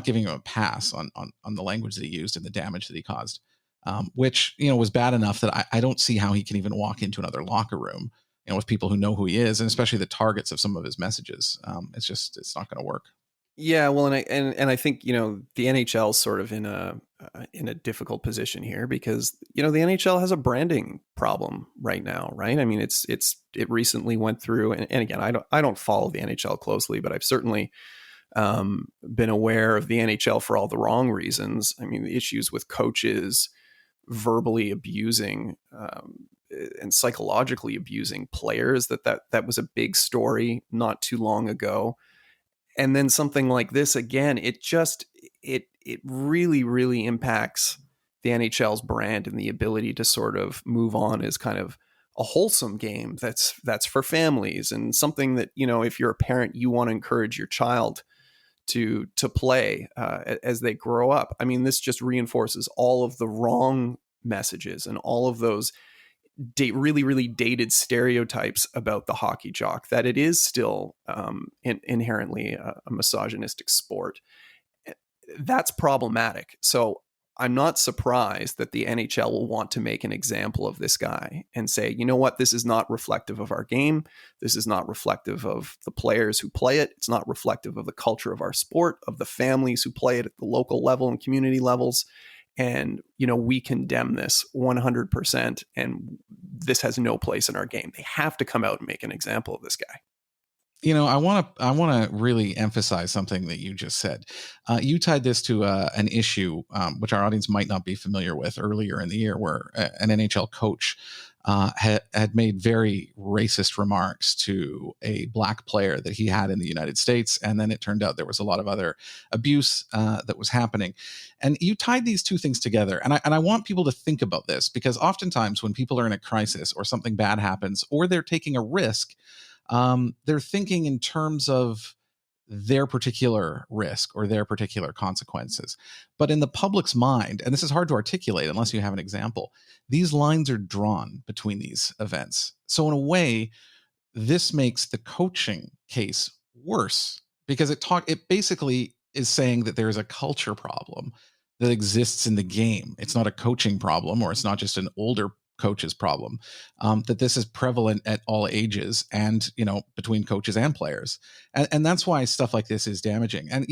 giving him a pass on the language that he used and the damage that he caused, which, was bad enough that I don't see how he can even walk into another locker room, with people who know who he is, and especially the targets of some of his messages. It's not going to work. Yeah, well, and I think, the NHL is sort of in a difficult position here, because the NHL has a branding problem right now, right? I mean, it recently went through, and again, I don't follow the NHL closely, but I've certainly been aware of the NHL for all the wrong reasons. I mean, the issues with coaches verbally abusing and psychologically abusing players, that was a big story not too long ago. And then something like this again, it really, really impacts the NHL's brand and the ability to sort of move on as kind of a wholesome game that's for families, and something that, if you're a parent, you want to encourage your child to play as they grow up. I mean, this just reinforces all of the wrong messages and all of those really, really dated stereotypes about the hockey jock, that it is still inherently a misogynistic sport. That's problematic. So I'm not surprised that the NHL will want to make an example of this guy and say, you know what, this is not reflective of our game. This is not reflective of the players who play it. It's not reflective of the culture of our sport, of the families who play it at the local level and community levels. And, we condemn this 100%, and this has no place in our game. They have to come out and make an example of this guy. I want to really emphasize something that you just said. You tied this to an issue, which our audience might not be familiar with, earlier in the year, where an NHL coach had made very racist remarks to a black player that he had in the United States. And then it turned out there was a lot of other abuse that was happening. And you tied these two things together. And I want people to think about this, because oftentimes when people are in a crisis or something bad happens or they're taking a risk, they're thinking in terms of their particular risk or their particular consequences. But in the public's mind, and this is hard to articulate unless you have an example, these lines are drawn between these events. So in a way, this makes the coaching case worse, because it basically is saying that there is a culture problem that exists in the game. It's not a coaching problem, or it's not just an older coach's problem, that this is prevalent at all ages, and between coaches and players, and that's why stuff like this is damaging. And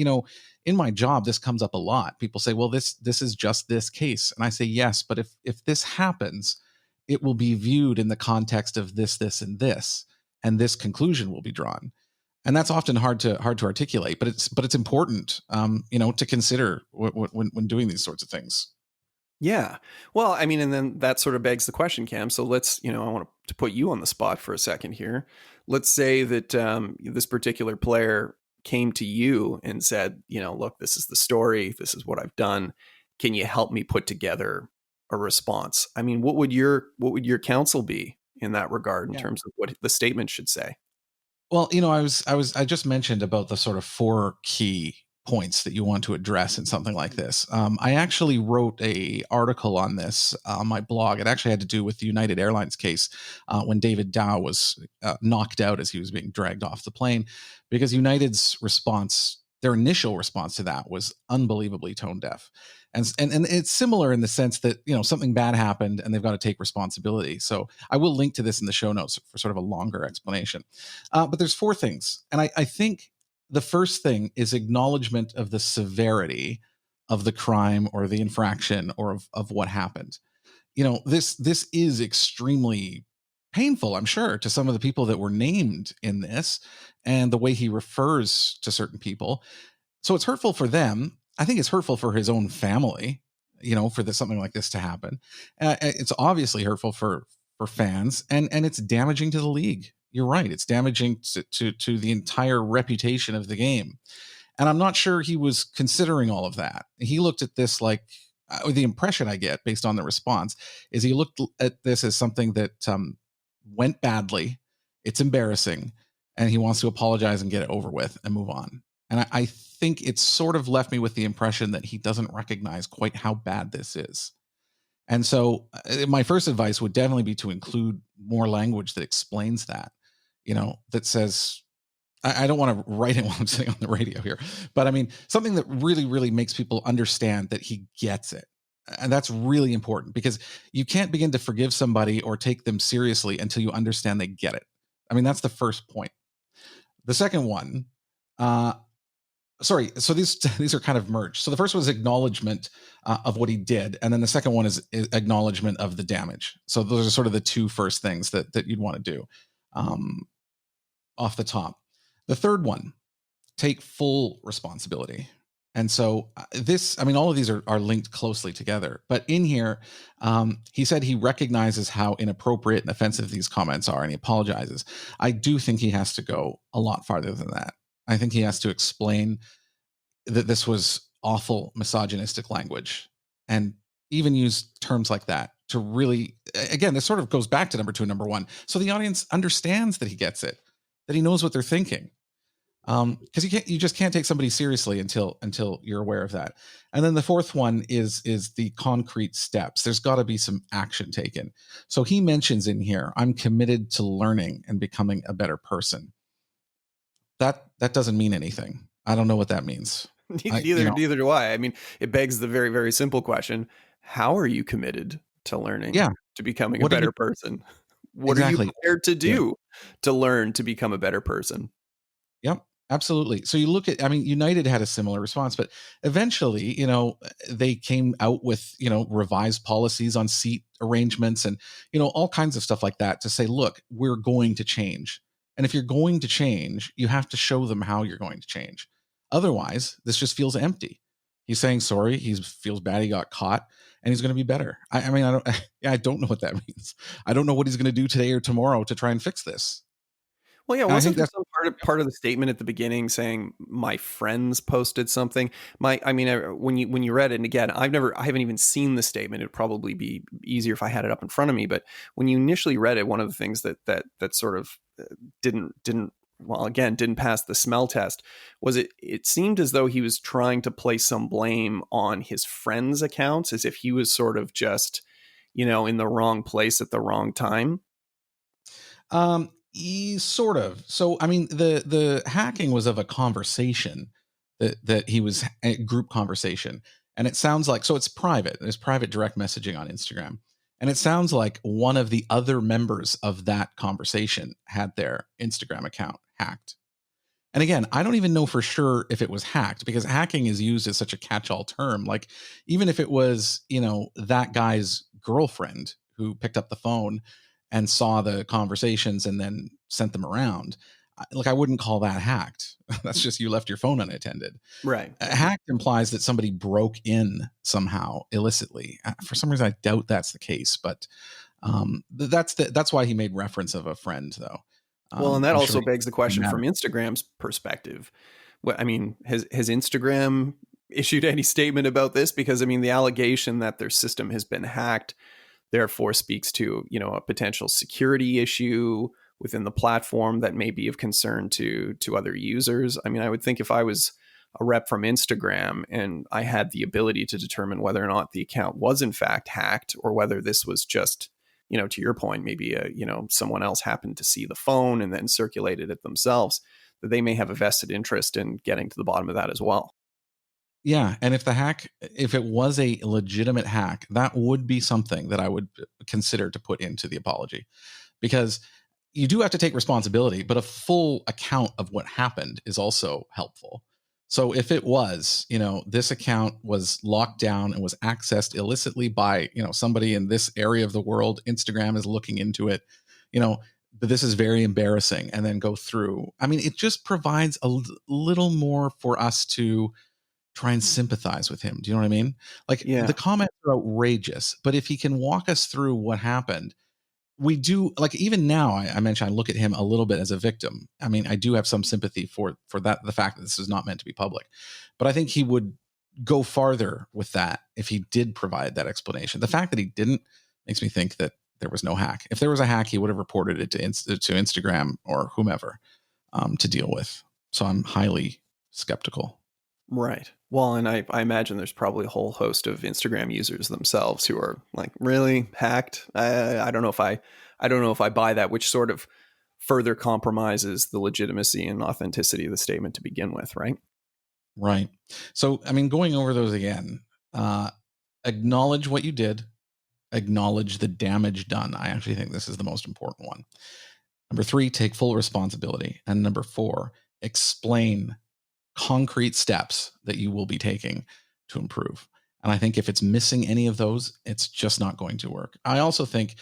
in my job, this comes up a lot. People say, well, this is just this case, and I say, yes, but if this happens, it will be viewed in the context of this, and this conclusion will be drawn. And that's often hard to articulate, but it's important to consider when doing these sorts of things. Yeah. Well, I mean, and then that sort of begs the question, Cam. So let's, I want to put you on the spot for a second here. Let's say that this particular player came to you and said, look, this is the story. This is what I've done. Can you help me put together a response? I mean, what would your counsel be in that regard in terms of what the statement should say? Well, I just mentioned about the sort of 4 key points that you want to address in something like this. I actually wrote a article on this on my blog. It actually had to do with the United Airlines case when David Dow was knocked out as he was being dragged off the plane, because United's response, their initial response to that, was unbelievably tone deaf. And it's similar in the sense that, something bad happened and they've got to take responsibility. So I will link to this in the show notes for sort of a longer explanation. But there's 4 things. And I think the first thing is acknowledgement of the severity of the crime or the infraction or of what happened. This is extremely painful, I'm sure, to some of the people that were named in this, and the way he refers to certain people. So it's hurtful for them. I think it's hurtful for his own family, for something like this to happen. It's obviously hurtful for fans, and it's damaging to the league. You're right. It's damaging to the entire reputation of the game. And I'm not sure he was considering all of that. He looked at this like or the impression I get based on the response is he looked at this as something that went badly. It's embarrassing, and he wants to apologize and get it over with and move on. And I think it's sort of left me with the impression that he doesn't recognize quite how bad this is. And so my first advice would definitely be to include more language that explains that, that says, I don't want to write it while I'm sitting on the radio here, but I mean, something that really, really makes people understand that he gets it. And that's really important, because you can't begin to forgive somebody or take them seriously until you understand they get it. I mean, that's the first point. The second one, sorry, so these are kind of merged. So the first one is acknowledgement of what he did, and then the second one is acknowledgement of the damage. So those are sort of the two first things that you'd want to do off the top. The third one, take full responsibility. And so all of these are linked closely together. But in here, he said he recognizes how inappropriate and offensive these comments are, and he apologizes. I do think he has to go a lot farther than that. I think he has to explain that this was awful misogynistic language, and even use terms like that to really, again, this sort of goes back to number 2 and number 1. So the audience understands that he gets it, that he knows what they're thinking. Because you just can't take somebody seriously until you're aware of that. And then the fourth one is the concrete steps. There's got to be some action taken. So he mentions in here, I'm committed to learning and becoming a better person. That doesn't mean anything. I don't know what that means. Neither do I. I mean, it begs the very, very simple question: how are you committed to learning? To becoming a better person? What are you prepared to do to learn to become a better person? Yep. Absolutely. So you look at, United had a similar response, but eventually, they came out with, revised policies on seat arrangements and, all kinds of stuff like that to say, look, we're going to change. And if you're going to change, you have to show them how you're going to change. Otherwise, this just feels empty. He's saying sorry. He feels bad he got caught, and he's going to be better. I don't know what that means. I don't know what he's going to do today or tomorrow to try and fix this. Well, yeah, wasn't there some part of the statement at the beginning saying my friends posted something? When you read it, and again, I haven't even seen the statement. It'd probably be easier if I had it up in front of me. But when you initially read it, one of the things that sort of didn't pass the smell test was it seemed as though he was trying to place some blame on his friends' accounts, as if he was sort of just, in the wrong place at the wrong time. Sort of. So, the hacking was of a conversation that he was a group conversation. And it sounds like, so it's private. There's private direct messaging on Instagram. And it sounds like one of the other members of that conversation had their Instagram account hacked. And again, I don't even know for sure if it was hacked, because hacking is used as such a catch-all term. Like, even if it was, that guy's girlfriend who picked up the phone and saw the conversations and then sent them around, I wouldn't call that hacked. That's just you left your phone unattended. Right. Hacked implies that somebody broke in somehow illicitly. For some reason, I doubt that's the case, but that's why he made reference of a friend, though. Well, and that also begs the question from Instagram's perspective. Has Instagram issued any statement about this? Because the allegation that their system has been hacked therefore speaks to, a potential security issue within the platform that may be of concern to other users. I would think if I was a rep from Instagram and I had the ability to determine whether or not the account was in fact hacked, or whether this was just, to your point, maybe someone else happened to see the phone and then circulated it themselves, that they may have a vested interest in getting to the bottom of that as well. Yeah. And if it was a legitimate hack, that would be something that I would consider to put into the apology, because you do have to take responsibility, but a full account of what happened is also helpful. So if it was, this account was locked down and was accessed illicitly by, somebody in this area of the world, Instagram is looking into it, but this is very embarrassing, and then go through. It just provides a little more for us to try and sympathize with him. Do you know what I mean? The comments are outrageous, but if he can walk us through what happened, we do, even now, I mentioned I look at him a little bit as a victim. I do have some sympathy for that, the fact that this is not meant to be public, but I think he would go farther with that if he did provide that explanation. The fact that he didn't makes me think that there was no hack. If there was a hack, he would have reported it to Instagram or whomever to deal with. So I'm highly skeptical. Right. Well, and I imagine there's probably a whole host of Instagram users themselves who are like, really hacked. I don't know if I buy that, which sort of further compromises the legitimacy and authenticity of the statement to begin with, right? Right. So, I mean, going over those again, acknowledge what you did, acknowledge the damage done. I actually think this is the most important one. Number 3, take full responsibility. And number 4, explain concrete steps that you will be taking to improve. And I think if it's missing any of those, it's just not going to work. I also think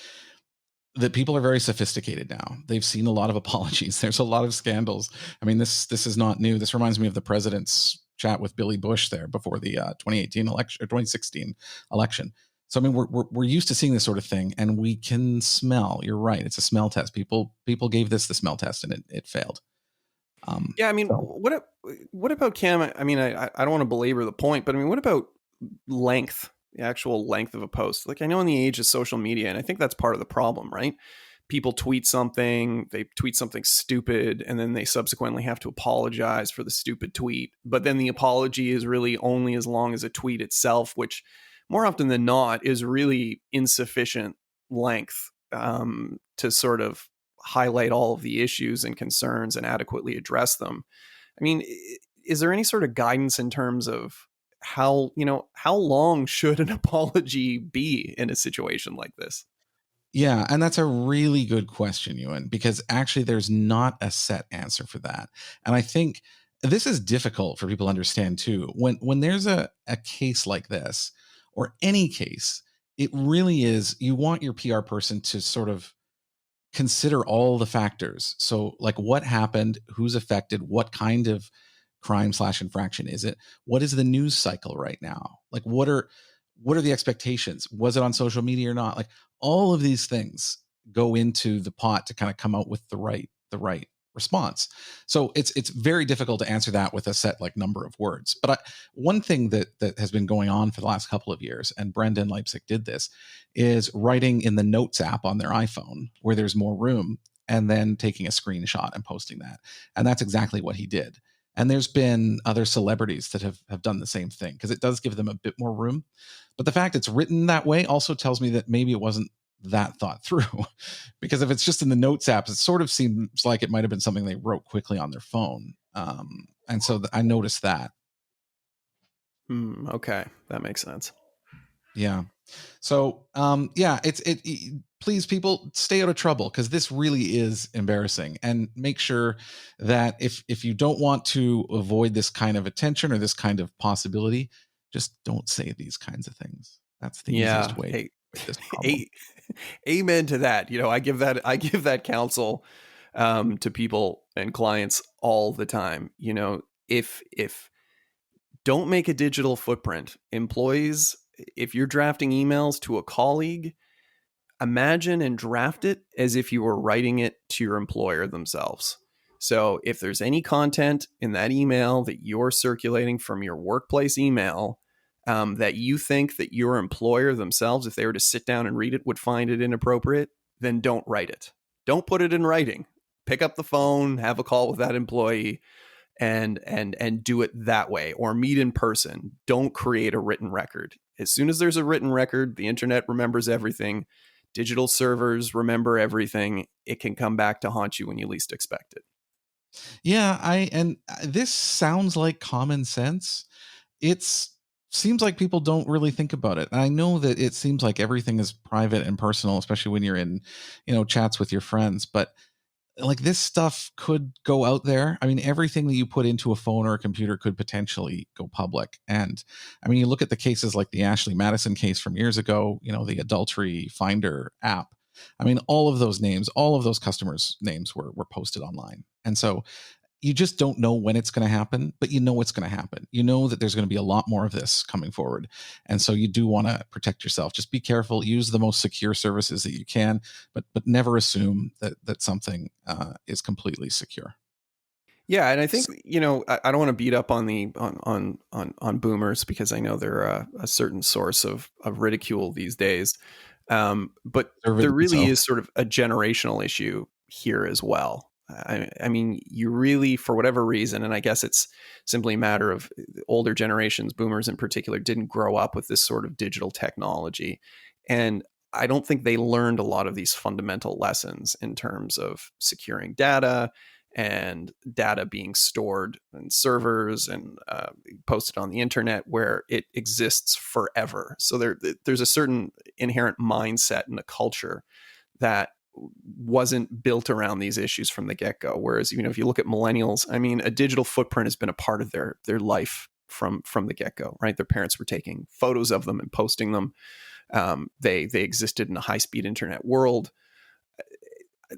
that people are very sophisticated now. They've seen a lot of apologies. There's a lot of scandals. I mean, this is not new. This reminds me of the president's chat with Billy Bush there before the 2018 election or 2016 election. So I mean, we're used to seeing this sort of thing, and we can smell. You're right. It's a smell test. People gave this the smell test, and it failed. Yeah, I mean, what about Cam? I mean, I don't want to belabor the point, but I mean, what about length? The actual length of a post. Like, I know in the age of social media, and I think that's part of the problem, right? People tweet something, they tweet something stupid, and then they subsequently have to apologize for the stupid tweet. But then the apology is really only as long as a tweet itself, which more often than not is really insufficient length to sort of highlight all of the issues and concerns and adequately address them. I mean, is there any sort of guidance in terms of how long should an apology be in a situation like this? Yeah, and that's a really good question, Ewan, because actually there's not a set answer for that. And I think this is difficult for people to understand too. When there's a case like this, or any case, it really is, you want your PR person to sort of consider all the factors. So like, what happened, who's affected, what kind of crime/infraction is it, what is the news cycle right now, like what are the expectations, was it on social media or not, like all of these things go into the pot to kind of come out with the right response. So it's very difficult to answer that with a set like number of words. But one thing that has been going on for the last couple of years, and Brendan Leipzig did this, is writing in the Notes app on their iPhone where there's more room, and then taking a screenshot and posting that. And that's exactly what he did. And there's been other celebrities that have done the same thing, because it does give them a bit more room. But the fact it's written that way also tells me that maybe it wasn't that thought through, because if it's just in the Notes app, it sort of seems like it might have been something they wrote quickly on their phone. And so I noticed that. Okay, that makes sense. Yeah. So yeah, please, people, stay out of trouble, because this really is embarrassing. And make sure that if you don't want to avoid this kind of attention or this kind of possibility, just don't say these kinds of things. That's the easiest way. Hey, this problem. Amen to that. I give that counsel to people and clients all the time. If don't make a digital footprint. Employees, if you're drafting emails to a colleague, imagine and draft it as if you were writing it to your employer themselves. So if there's any content in that email that you're circulating from your workplace email that you think that your employer themselves, if they were to sit down and read it, would find it inappropriate, then don't write it. Don't put it in writing. Pick up the phone, have a call with that employee, and do it that way, or meet in person. Don't create a written record. As soon as there's a written record, the internet remembers everything. Digital servers remember everything. It can come back to haunt you when you least expect it. Yeah, this sounds like common sense. Seems like people don't really think about it. And I know that it seems like everything is private and personal, especially when you're in, chats with your friends, but like this stuff could go out there. I mean, everything that you put into a phone or a computer could potentially go public. And I mean, you look at the cases like the Ashley Madison case from years ago, the adultery finder app. I mean, all of those names, all of those customers' names were posted online. And so you just don't know when it's going to happen, but you know it's going to happen. You know that there's going to be a lot more of this coming forward. And so you do want to protect yourself. Just be careful, use the most secure services that you can, but never assume that something is completely secure. Yeah, and I think I don't want to beat up on the on boomers, because I know they're a certain source of ridicule these days. But there Deservedly really so. is sort of a generational issue here as well. I mean, you really, for whatever reason, and I guess it's simply a matter of older generations, boomers in particular, didn't grow up with this sort of digital technology, and I don't think they learned a lot of these fundamental lessons in terms of securing data and data being stored in servers and posted on the internet where it exists forever. So there's a certain inherent mindset and a culture that wasn't built around these issues from the get-go. Whereas, if you look at millennials, I mean, a digital footprint has been a part of their life from the get-go, right? Their parents were taking photos of them and posting them. They existed in a high-speed internet world.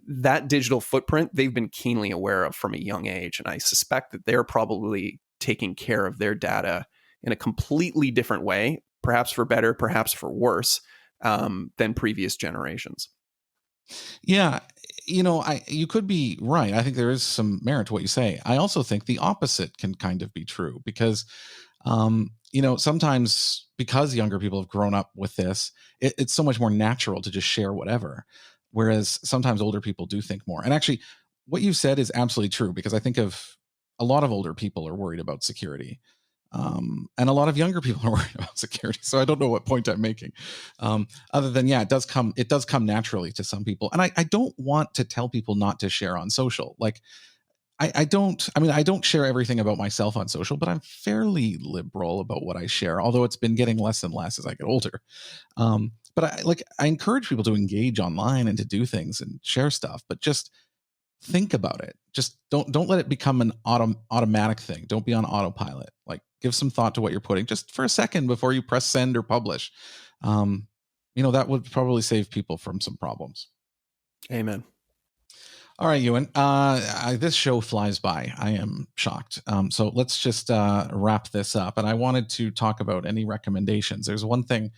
That digital footprint they've been keenly aware of from a young age. And I suspect that they're probably taking care of their data in a completely different way, perhaps for better, perhaps for worse, than previous generations. Yeah, you could be right. I think there is some merit to what you say. I also think the opposite can kind of be true, because sometimes, because younger people have grown up with this, it's so much more natural to just share whatever. Whereas sometimes older people do think more. And actually, what you said is absolutely true, because I think of a lot of older people are worried about security. And a lot of younger people are worried about security. So I don't know what point I'm making. Other than, yeah, it does come naturally to some people. And I don't want to tell people not to share on social. Like, I don't share everything about myself on social, but I'm fairly liberal about what I share, although it's been getting less and less as I get older. But I encourage people to engage online and to do things and share stuff, but just think about it. Just don't let it become an automatic thing. Don't be on autopilot. Like, give some thought to what you're putting just for a second before you press send or publish. That would probably save people from some problems. Amen. All right, Ewan. This show flies by. I am shocked. So let's just wrap this up. And I wanted to talk about any recommendations. There's one thing.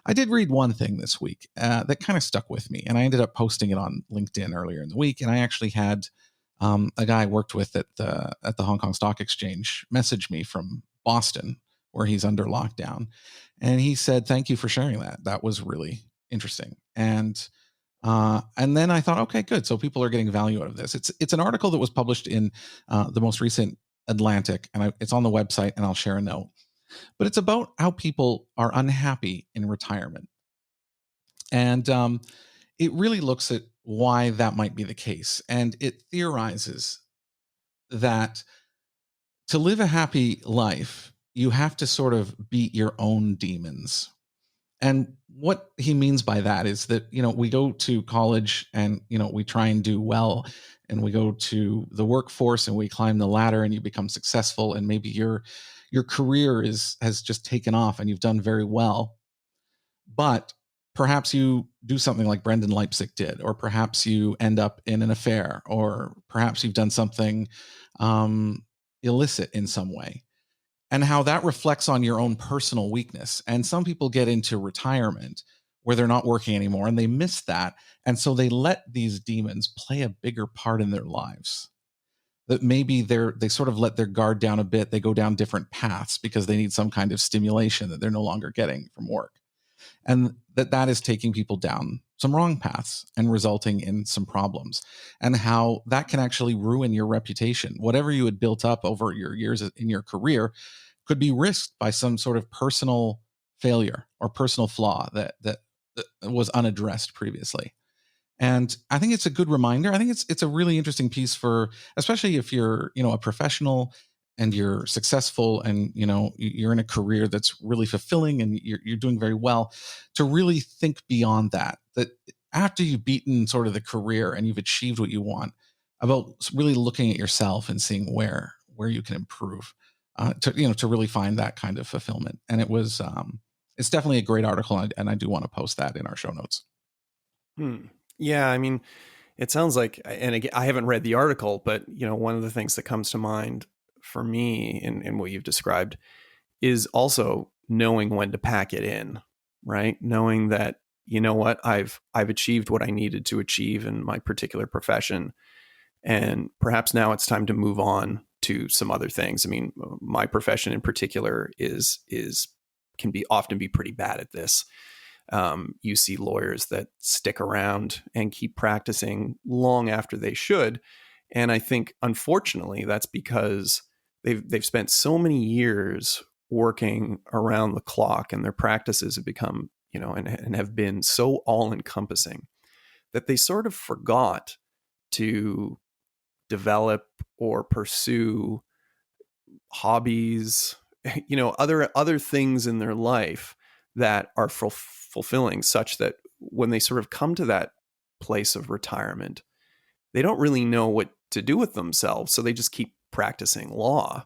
I did read one thing this week that kind of stuck with me, and I ended up posting it on LinkedIn earlier in the week. And I actually had a guy I worked with at the Hong Kong Stock Exchange message me from Boston, where he's under lockdown, and he said, "Thank you for sharing that. That was really interesting." And then I thought, okay, good. So people are getting value out of this. It's an article that was published in the most recent Atlantic, and it's on the website, and I'll share a note. But it's about how people are unhappy in retirement. And it really looks at why that might be the case. And it theorizes that to live a happy life, you have to sort of beat your own demons. And what he means by that is that, we go to college and, we try and do well, and we go to the workforce and we climb the ladder and you become successful, and maybe your career has just taken off and you've done very well. But perhaps you do something like Brendan Leipzig did, or perhaps you end up in an affair, or perhaps you've done something illicit in some way, and how that reflects on your own personal weakness. And some people get into retirement where they're not working anymore and they miss that. And so they let these demons play a bigger part in their lives. That maybe they sort of let their guard down a bit. They go down different paths because they need some kind of stimulation that they're no longer getting from work. And that is taking people down some wrong paths and resulting in some problems, and how that can actually ruin your reputation. Whatever you had built up over your years in your career could be risked by some sort of personal failure or personal flaw that was unaddressed previously. And I think it's a good reminder. I think it's a really interesting piece for, especially if you're, a professional and you're successful and, you're in a career that's really fulfilling and you're doing very well, to really think beyond that after you've beaten sort of the career and you've achieved what you want, about really looking at yourself and seeing where you can improve, to really find that kind of fulfillment. And it's definitely a great article. And I do want to post that in our show notes. Yeah, I mean, it sounds like, and again, I haven't read the article, but one of the things that comes to mind for me in what you've described is also knowing when to pack it in, right? Knowing that, what, I've achieved what I needed to achieve in my particular profession, And perhaps now it's time to move on to some other things. I mean, my profession in particular can often be pretty bad at this. You see lawyers that stick around and keep practicing long after they should. And I think, unfortunately, that's because they've spent so many years working around the clock, and their practices have become, and have been so all-encompassing that they sort of forgot to develop or pursue hobbies, other things in their life that are fulfilling, such that when they sort of come to that place of retirement, they don't really know what to do with themselves. So they just keep practicing law.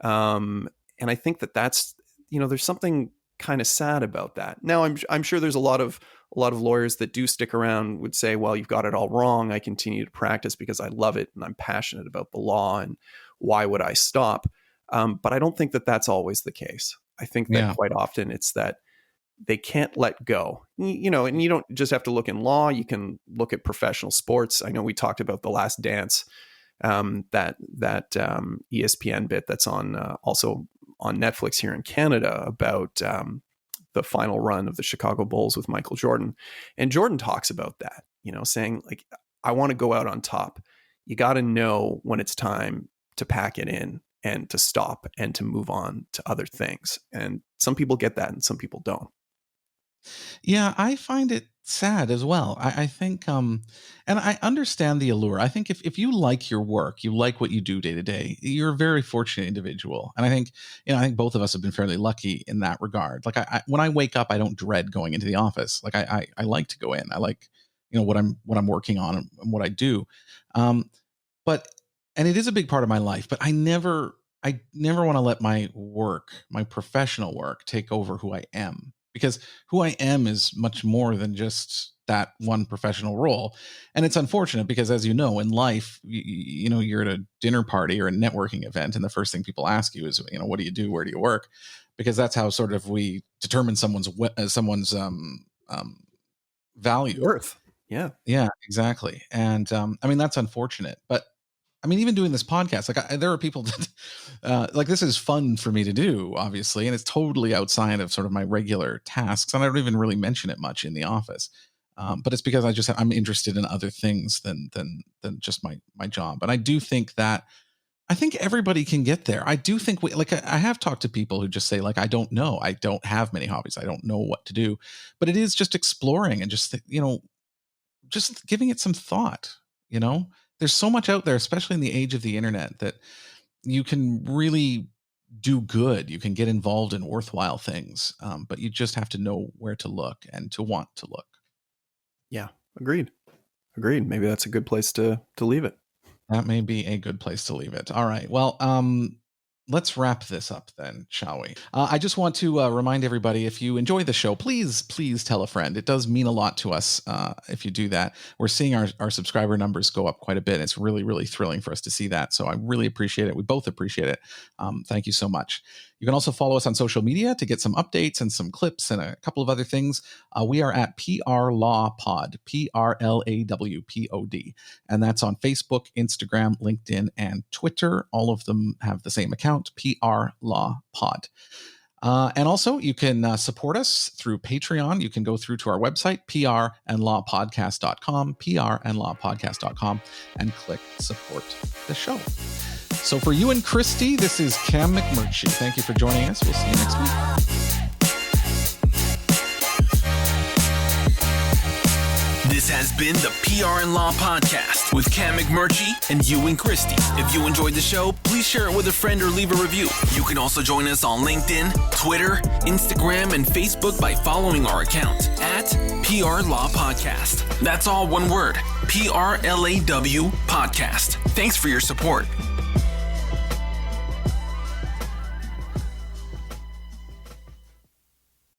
And I think that's, there's something kind of sad about that. Now, I'm sure there's a lot of lawyers that do stick around would say, well, you've got it all wrong. I continue to practice because I love it and I'm passionate about the law, and why would I stop? But I don't think that that's always the case. I think that quite often it's that they can't let go, and you don't just have to look in law. You can look at professional sports. I know we talked about The Last Dance, that ESPN bit that's on also on Netflix here in Canada about the final run of the Chicago Bulls with Michael Jordan. And Jordan talks about that, saying, like, I want to go out on top. You got to know when it's time to pack it in and to stop and to move on to other things. And some people get that and some people don't. Yeah, I find it sad as well. I think, and I understand the allure. I think if you like your work, you like what you do day to day, you're a very fortunate individual. And I think, I think both of us have been fairly lucky in that regard. Like when I wake up, I don't dread going into the office. Like I like to go in. I like, what I'm working on and what I do. But it is a big part of my life, but I never want to let my work, my professional work, take over who I am. Because who I am is much more than just that one professional role. And it's unfortunate because, as you know, in life, you're at a dinner party or a networking event, and the first thing people ask you is, what do you do? Where do you work? Because that's how sort of we determine someone's value. Worth. Yeah. Yeah, exactly. And that's unfortunate. But even doing this podcast, like there are people that like this is fun for me to do, obviously, and it's totally outside of sort of my regular tasks, and I don't even really mention it much in the office. But it's because I'm interested in other things than just my job. And I do think that everybody can get there. I do think I have talked to people who just say, like, I don't know. I don't have many hobbies. I don't know what to do. But it is just exploring and just giving it some thought, There's so much out there, especially in the age of the internet, that you can really do good. You can get involved in worthwhile things, but you just have to know where to look and to want to look. Yeah, agreed. Maybe that's a good place to leave it. That may be a good place to leave it. All right. Well, let's wrap this up then, shall we? I just want to remind everybody, if you enjoy the show, please tell a friend. It does mean a lot to us if you do that. We're seeing our subscriber numbers go up quite a bit. It's really, really thrilling for us to see that. So I really appreciate it. We both appreciate it. Thank you so much. You can also follow us on social media to get some updates and some clips and a couple of other things. We are at PR Law Pod, PRLAWPOD. And that's on Facebook, Instagram, LinkedIn, and Twitter. All of them have the same account, PR Law Pod. And also, you can support us through Patreon. You can go through to our website, prandlawpodcast.com, prandlawpodcast.com, and click support the show. So for you and Christy, this is Cam McMurtry. Thank you for joining us. We'll see you next week. This has been the PR and Law Podcast with Cam McMurtry and you and Christy. If you enjoyed the show, please share it with a friend or leave a review. You can also join us on LinkedIn, Twitter, Instagram, and Facebook by following our account at PR Law Podcast. That's all one word, PRLAW Podcast. Thanks for your support.